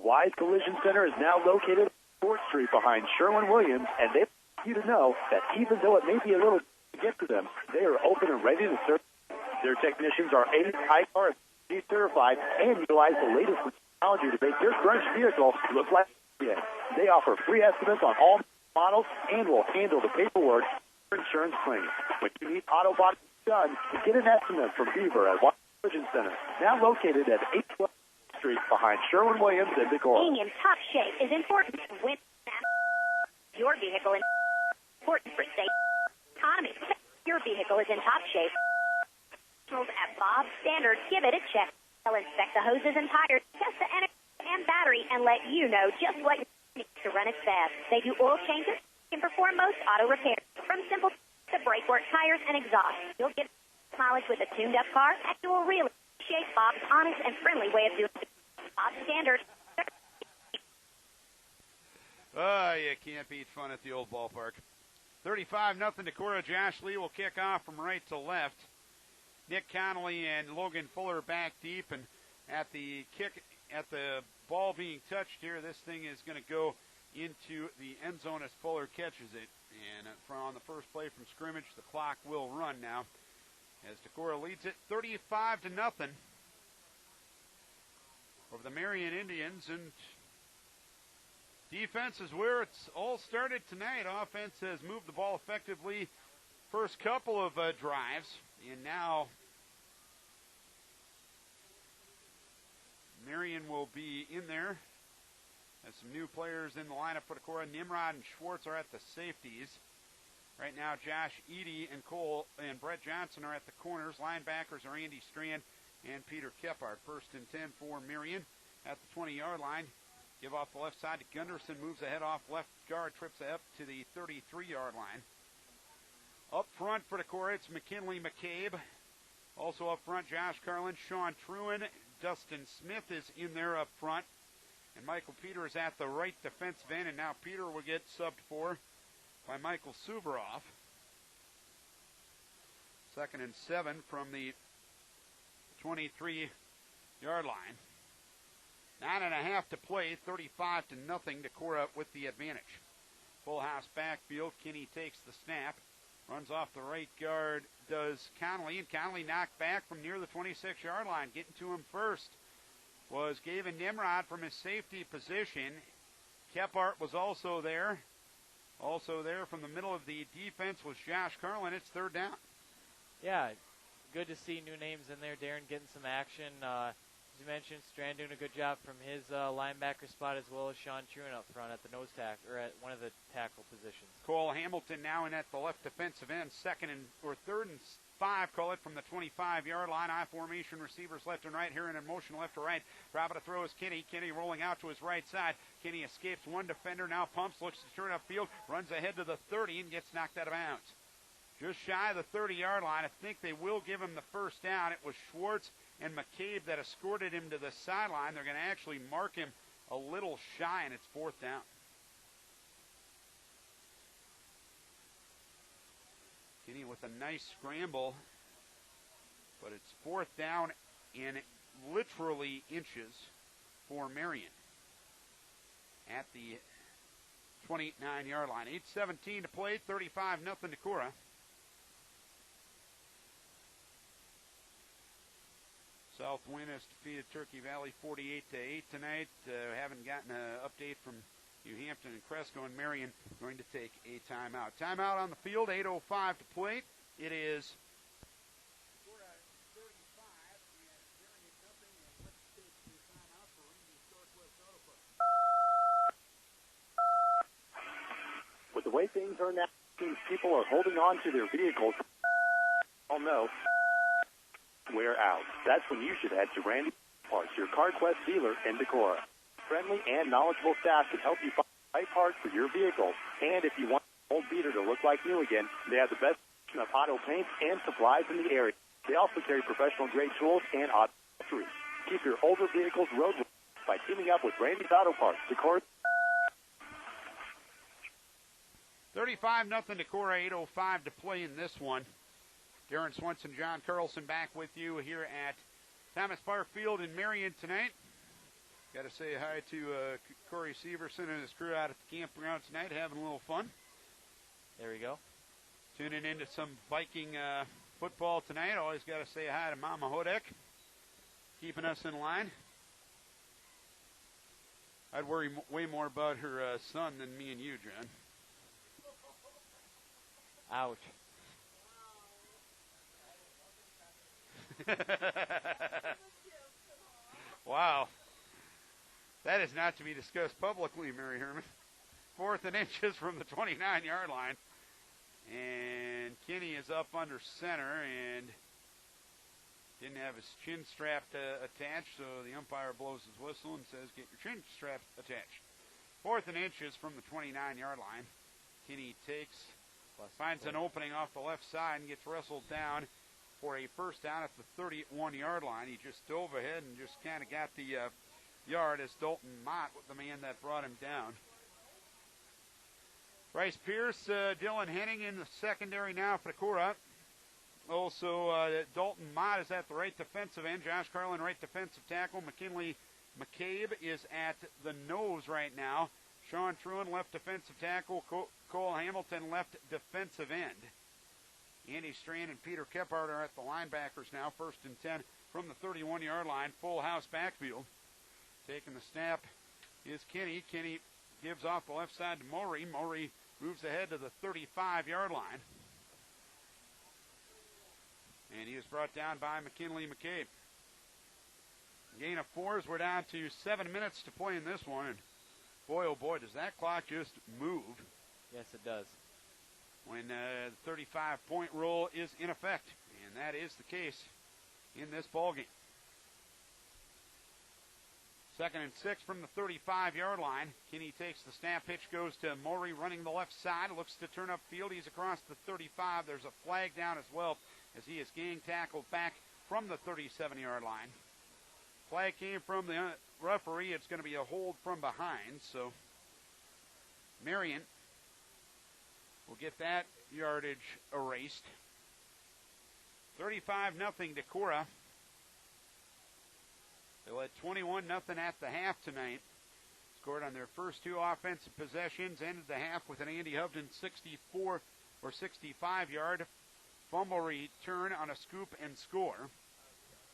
Speaker 3: Wise Collision Center is now located on 4th Street behind Sherwin-Williams, and they want you to know that even though it may be a little to get to them, they are open and ready to serve. Their technicians are ICAR certified and utilize the latest technology to make your crunch vehicle look like it. They offer free estimates on all models and will handle the paperwork for insurance claims. When you need auto body done, get an estimate from Beaver at Wise Collision Center, now located at 812 Street behind Sherwin-Williams and Decorah.
Speaker 9: Being in top shape is important when your vehicle is important for safety economy. Your vehicle is in top shape. At Bob Standard, give it a check. They'll inspect the hoses and tires, test the energy and battery, and let you know just what you need to run it fast. They do oil changes and perform most auto repairs, from simple to brake work, tires, and exhaust. You'll get mileage with a tuned-up car, and you will really appreciate Bob's honest and friendly way of doing it. Bob Standard.
Speaker 4: You can't beat fun at the old ballpark. 35-0 Decorah. Josh Lee will kick off from right to left. Nick Connolly and Logan Fuller back deep, and at the kick, at the ball being touched here, this thing is going to go into the end zone as Fuller catches it. And on the first play from scrimmage, the clock will run now as Decorah leads it 35-0 over the Marion Indians. And defense is where it's all started tonight. Offense has moved the ball effectively first couple of drives, and now Marion will be in there. Has some new players in the lineup for Decorah. Nimrod and Schwartz are at the safeties. Right now, Josh Eady and Cole and Brett Johnson are at the corners. Linebackers are Andy Strand and Peter Kephart. 1st and 10 for Marion at the 20-yard line. Give off the left side to Gunderson, moves ahead off left guard, trips up to the 33-yard line. Up front for Decorah, it's McKinley McCabe. Also up front, Josh Carlin, Sean Truan, Dustin Smith is in there up front. And Michael Peter is at the right defensive end, and now Peter will get subbed for by Michael Suveroff. 2nd and 7 from the 23-yard line. 9.5 to play, 35-0, Decorah with the advantage. Full house backfield, Kinney takes the snap. Runs off the right guard, does Connolly, and Connolly knocked back from near the 26-yard line. Getting to him first was Gavin Nimrod from his safety position. Kephart was also there. Also there from the middle of the defense was Josh Carlin. It's 3rd down.
Speaker 2: Yeah, good to see new names in there. Darren getting some action. As you mentioned, Strand doing a good job from his linebacker spot, as well as Sean Truan up front at the nose tackle, or at one of the tackle positions.
Speaker 4: Cole Hamilton now in at the left defensive end. 3rd and 5, call it from the 25-yard line. I formation, receivers left and right. Here in motion left to right. Dropping to throw is Kinney. Kinney rolling out to his right side. Kinney escapes one defender, now pumps, looks to turn upfield, runs ahead to the 30 and gets knocked out of bounds. Just shy of the 30-yard line. I think they will give him the 1st down. It was Schwartz and McCabe that escorted him to the sideline. They're going to actually mark him a little shy, and it's 4th down. Kinney with a nice scramble, but it's 4th down in literally inches for Marion at the 29-yard line. 8:17 to play, 35-0 Decorah. South Wind has defeated Turkey Valley 48-8 tonight. Haven't gotten an update from New Hampton and Cresco, and Marion going to take a timeout. Timeout on the field, 8:05 to play. It is Decorah 35 and Marion nothing, and let's take a timeout for Randy's Northwest Auto Parts.
Speaker 3: With the way things are now, people are holding on to their vehicles. Oh no. Wear out. That's when you should head to Randy Parts, your CarQuest dealer in Decorah. Friendly and knowledgeable staff can help you find the right parts for your vehicle. And if you want an old beater to look like new again, they have the best of auto paints and supplies in the area. They also carry professional-grade tools and auto accessories. Keep your older vehicles roadworthy by teaming up with Randy's Auto Parts. Decorah.
Speaker 4: 35-0 Decorah, 8:05 to play in this one. Darren Swenson, John Carlson back with you here at Thomas Park Field in Marion tonight. Got to say hi to Corey Severson and his crew out at the campground tonight, having a little fun.
Speaker 2: There we go.
Speaker 4: Tuning into some Viking football tonight. Always got to say hi to Mama Hodek, keeping us in line. I'd worry way more about her son than me and you, John.
Speaker 2: Ouch.
Speaker 4: Wow. That is not to be discussed publicly, Mary Herman. 4th and inches from the 29-yard line. And Kinney is up under center and didn't have his chin strap attached, so the umpire blows his whistle and says, get your chin strap attached. 4th and inches from the 29-yard line. Kinney finds an opening off the left side and gets wrestled down for a 1st down at the 31-yard line. He just dove ahead and just kind of got the yard as Dalton Mott was the man that brought him down. Bryce Pierce, Dylan Henning in the secondary now for Decorah. Also, Dalton Mott is at the right defensive end. Josh Carlin, right defensive tackle. McKinley McCabe is at the nose right now. Sean Truan, left defensive tackle. Cole Hamilton, left defensive end. Andy Strand and Peter Kephart are at the linebackers now. 1st and 10 from the 31-yard line. Full house backfield. Taking the snap is Kinney. Kinney gives off the left side to Maury. Maury moves ahead to the 35-yard line. And he was brought down by McKinley McCabe. Gain of 4 as we're down to 7 minutes to play in this one. And boy, oh boy, does that clock just move.
Speaker 2: Yes, it does.
Speaker 4: When the 35-point rule is in effect. And that is the case in this ballgame. 2nd and 6 from the 35-yard line. Kinney takes the snap. Pitch goes to Maury running the left side. Looks to turn upfield. He's across the 35. There's a flag down as well as he is gang tackled back from the 37-yard line. Flag came from the referee. It's going to be a hold from behind. So Marion will get that yardage erased. 35-0 Decorah. They led 21-0 at the half tonight. Scored on their first two offensive possessions. Ended the half with an Andy Hovden 64 or 65-yard fumble return on a scoop and score.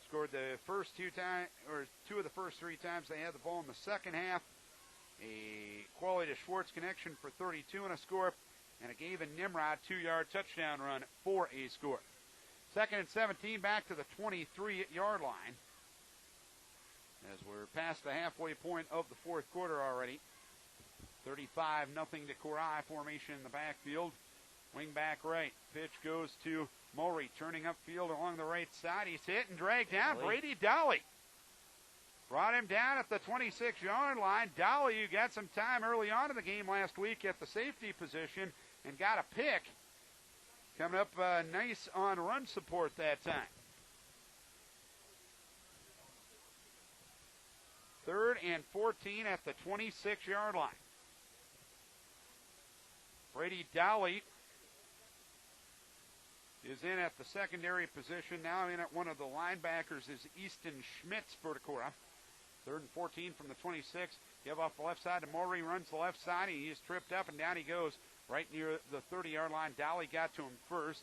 Speaker 4: Scored the first two of the first three times they had the ball in the second half. A Quality to Schwartz connection for 32 and a score, and a Gavin Nimrod 2-yard touchdown run for a score. 2nd and 17, back to the 23-yard line. As we're past the halfway point of the fourth quarter already. 35-0 Decorah. Formation in the backfield. Wing back right. Pitch goes to Maury, turning upfield along the right side. He's hit and dragged down. Brady Dolly brought him down at the 26-yard line. Dolly, who got some time early on in the game last week at the safety position and got a pick. Coming up nice on run support that time. 3rd and 14 at the 26-yard line. Brady Dolly is in at the secondary position. Now in at one of the linebackers is Easton Schmitz for Decorah. 3rd and 14 from the 26. Give off the left side to Maury. Runs the left side. He is tripped up and down he goes right near the 30-yard line. Dolly got to him first.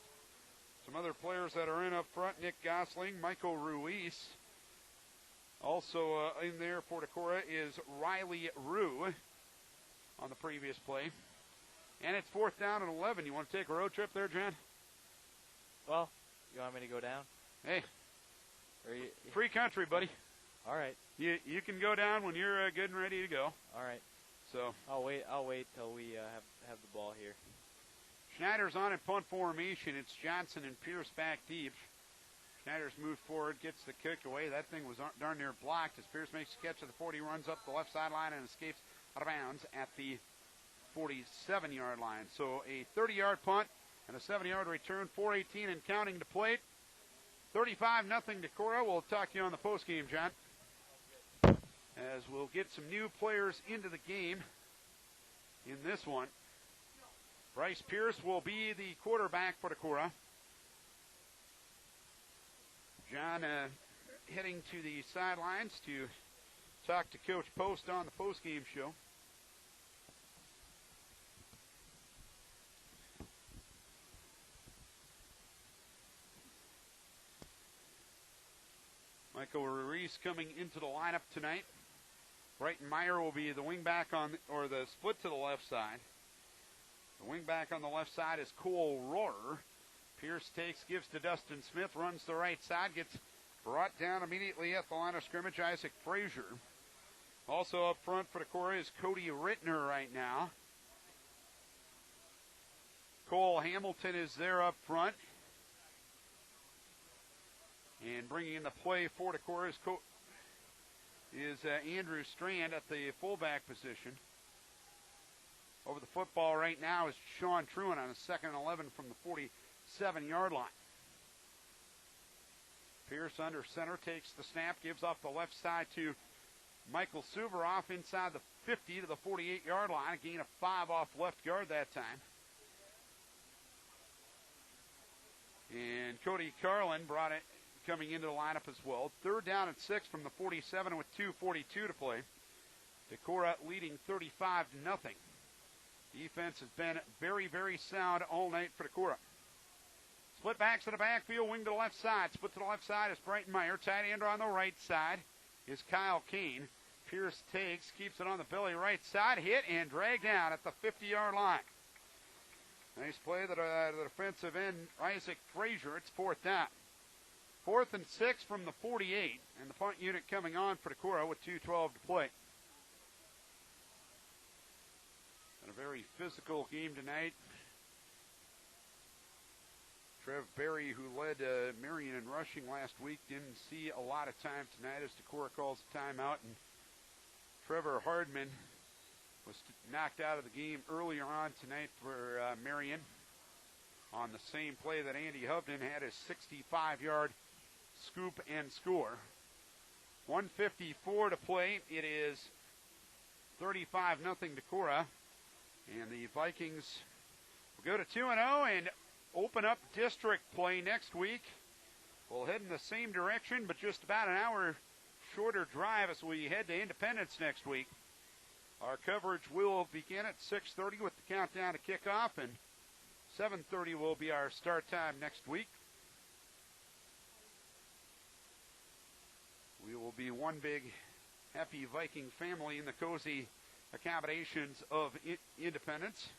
Speaker 4: Some other players that are in up front. Nick Gosling, Michael Ruiz. Also in there for Decorah is Riley Rue on the previous play. And it's 4th down and 11. You want to take a road trip there, John?
Speaker 2: Well, you want me to go down?
Speaker 4: Hey, free country, buddy.
Speaker 2: All right.
Speaker 4: You can go down when you're good and ready to go.
Speaker 2: All right.
Speaker 4: So
Speaker 2: I'll wait till we have the ball here.
Speaker 4: Schneider's on in punt formation. It's Johnson and Pierce back deep. Schneider's moved forward, gets the kick away. That thing was darn near blocked as Pierce makes a catch of the 40, runs up the left sideline and escapes out of bounds at the 47-yard line. So a 30-yard punt and a 7-yard return, 4:18 and counting to play. 35-0 Decorah. We'll talk to you on the postgame, John, as we'll get some new players into the game in this one. Bryce Pierce will be the quarterback for Decorah. John heading to the sidelines to talk to Coach Post on the postgame show. Michael Ruiz coming into the lineup tonight. Brighton Meyer will be the wingback or the split to the left side. The wingback on the left side is Cole Rohrer. Pierce gives to Dustin Smith, runs the right side, gets brought down immediately at the line of scrimmage, Isaac Frazier. Also up front for Decorah is Cody Rittner right now. Cole Hamilton is there up front. And bringing in the play for Decorah is Andrew Strand at the fullback position. Over the football right now is Sean Truant on a 2nd and 11 from the 47-yard line. Pierce under center, takes the snap, gives off the left side to Michael Suveroff inside the 50 to the 48-yard line. A gain of 5 off left guard that time. And Cody Carlin brought it coming into the lineup as well. 3rd down and 6 from the 47 with 2:42 to play. Decorah leading 35-0. Defense has been very, very sound all night for Decorah. Split backs to the backfield, wing to the left side. Split to the left side is Brighton Meyer. Tight end on the right side is Kyle Kane. Pierce keeps it on the belly right side, hit and dragged down at the 50-yard line. Nice play to the defensive end, Isaac Frazier. It's 4th down. 4th and 6 from the 48, and the punt unit coming on for Decorah with 2:12 to play. And a very physical game tonight. Trev Berry, who led Marion in rushing last week, didn't see a lot of time tonight as Decorah calls a timeout and Trevor Hardman was knocked out of the game earlier on tonight for Marion on the same play that Andy Hovden had his 65-yard scoop and score. 1:54 to play. It is 35-0 Decorah. And the Vikings will go to 2-0 and open up district play next week. We'll head in the same direction, but just about an hour shorter drive as we head to Independence next week. Our coverage will begin at 6:30 with the countdown to kickoff, and 7:30 will be our start time next week. We will be one big, happy Viking family in the cozy accommodations of Independence.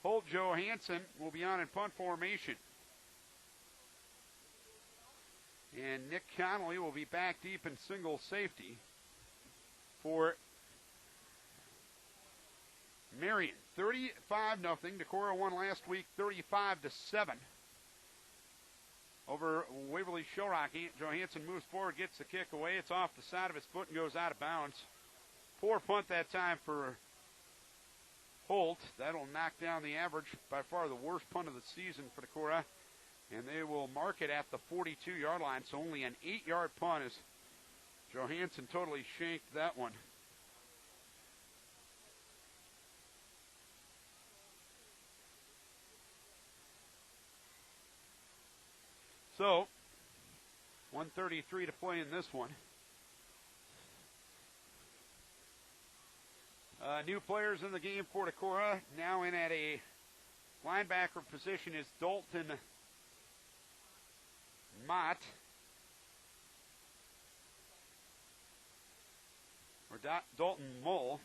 Speaker 4: Holt Johansson will be on in punt formation. And Nick Connolly will be back deep in single safety for Marion. 35-0. Decorah won last week 35-7 over Waverly Shellrock. Johansson moves forward, gets the kick away. It's off the side of his foot and goes out of bounds. Poor punt that time for Holt. That'll knock down the average. By far the worst punt of the season for Decorah. And they will mark it at the 42-yard line. So only an 8-yard punt as Johansson totally shanked that one. So, 1:33 to play in this one. New players in the game for Decorah. Now in at a linebacker position is Dalton Mott. Or Dalton Mull.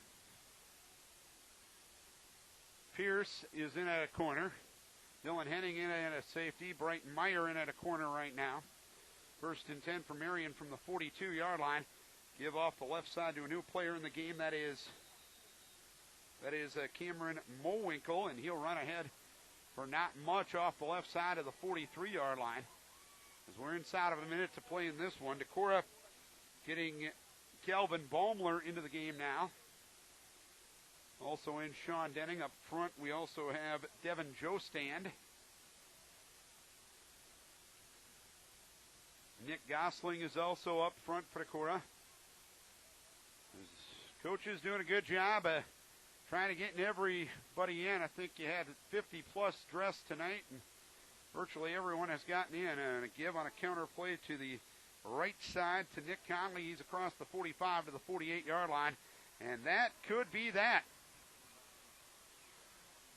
Speaker 4: Pierce is in at a corner. Dylan Henning in at a safety. Brighton Meyer in at a corner right now. 1st and 10 for Marion from the 42-yard line. Give off the left side to a new player in the game. That is Cameron Mowinkle, and he'll run ahead for not much off the left side of the 43-yard line. As we're inside of a minute to play in this one, Decorah getting Calvin Baumler into the game now. Also in Sean Denning. Up front, we also have Devin Jostand. Nick Gosling is also up front for Decorah. His coach is doing a good job trying to get everybody in. I think you had 50-plus dressed tonight, and virtually everyone has gotten in. And a give on a counter play to the right side to Nick Conley. He's across the 45 to the 48-yard line, and that could be that.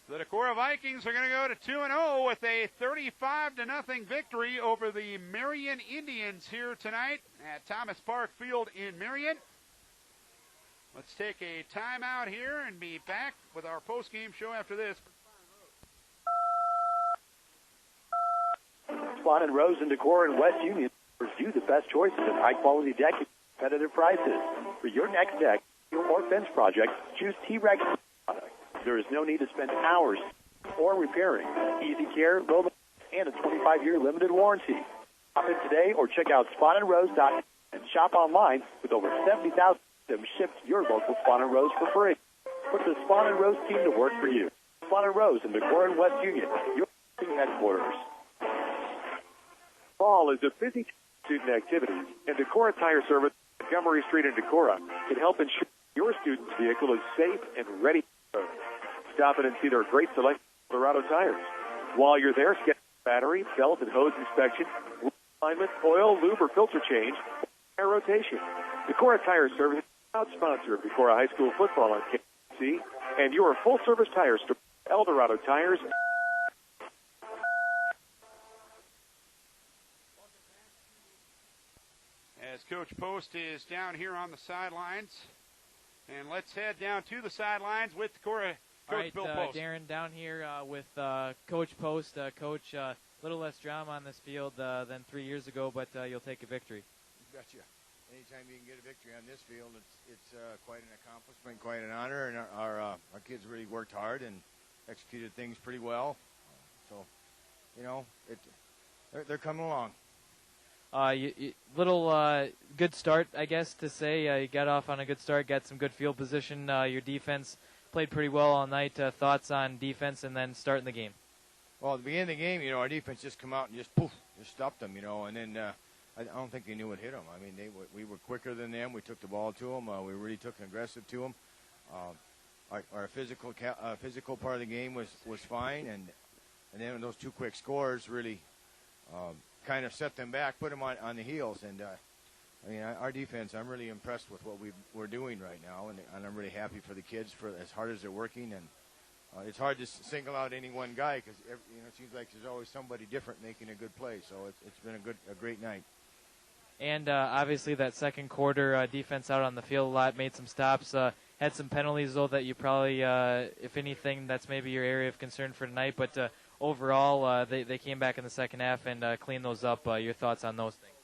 Speaker 4: The Decorah Vikings are going to go to 2-0 with a 35-0 victory over the Marion Indians here tonight at Thomas Park Field in Marion. Let's take a timeout here and be back with our post-game show after this.
Speaker 3: Spot and Rose in Decorah and West Union offers you the best choices in high-quality deck at competitive prices. For your next deck or fence project, choose T-Rex product. There is no need to spend hours or repairing. Easy care, low and a 25-year limited warranty. Stop in today or check out spotandrose.com and shop online with over 70,000 items shipped to your local Spot and Rose for free. Put the Spot and Rose team to work for you. Spot and Rose in Decorah and West Union, your headquarters. Fall is a busy student activity, and Decorah Tire Service on Montgomery Street in Decorah can help ensure your student's vehicle is safe and ready to go. Stop in and see their great selection of Colorado tires. While you're there, schedule battery, belt, and hose inspection, alignment, oil, lube, or filter change, tire rotation. Decorah Tire Service is a proud sponsor of Decorah High School football on KC, and your full-service tire store, Eldorado Tires.
Speaker 4: As Coach Post is down here on the sidelines, and let's head down to the sidelines with Decorah. Coach Bill Post.
Speaker 2: Darren, down here with Coach Post. Coach, a little less drama on this field than 3 years ago, but you'll take a victory.
Speaker 10: Gotcha. Anytime you can get a victory on this field, it's quite an accomplishment, quite an honor, and our kids really worked hard and executed things pretty well. So, you know, they're coming along.
Speaker 2: Little good start, I guess, to say. You got off on a good start, got some good field position. Your defense played pretty well all night. Thoughts on defense and then starting the game?
Speaker 10: Well, at the beginning of the game, our defense just come out and just poof, just stopped them, and then I don't think they knew what hit them. I mean, we were quicker than them. We took the ball to them. We really took an aggressive to them. Our physical part of the game was fine, and then those 2 quick scores really kind of set them back, put them on the heels. And I mean, our defense, I'm really impressed with what we're doing right now, and I'm really happy for the kids for as hard as they're working. And it's hard to single out any one guy because it seems like there's always somebody different making a good play. So it's been a great night.
Speaker 2: And obviously that second quarter defense out on the field a lot, made some stops, had some penalties though that you probably, if anything, that's maybe your area of concern for tonight. But overall, they came back in the second half and cleaned those up. Your thoughts on those things?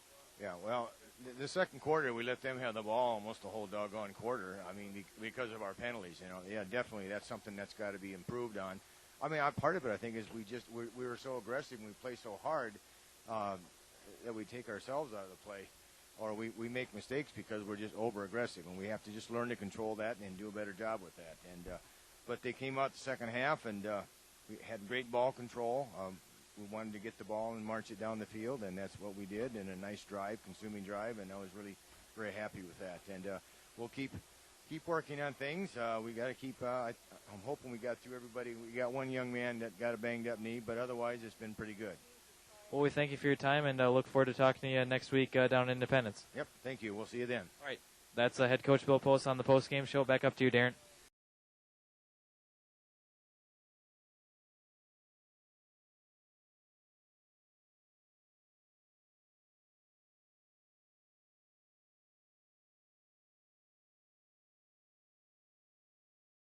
Speaker 10: Yeah, well, the second quarter we let them have the ball almost the whole doggone quarter. I mean, because of our penalties. Yeah, definitely that's something that's got to be improved on. I mean, part of it I think is we were so aggressive and we play so hard that we take ourselves out of the play, or we make mistakes because we're just over aggressive, and we have to just learn to control that and do a better job with that. And but they came out the second half and we had great ball control. We wanted to get the ball and march it down the field, and that's what we did. And a nice drive, consuming drive, and I was really very happy with that. And we'll keep working on things. We got to keep. I'm hoping we got through everybody. We got one young man that got a banged up knee, but otherwise it's been pretty good.
Speaker 2: Well, we thank you for your time and look forward to talking to you next week down in Independence.
Speaker 10: Yep, thank you. We'll see you then.
Speaker 2: All right. That's head coach Bill Post on the post-game show. Back up to you, Darren.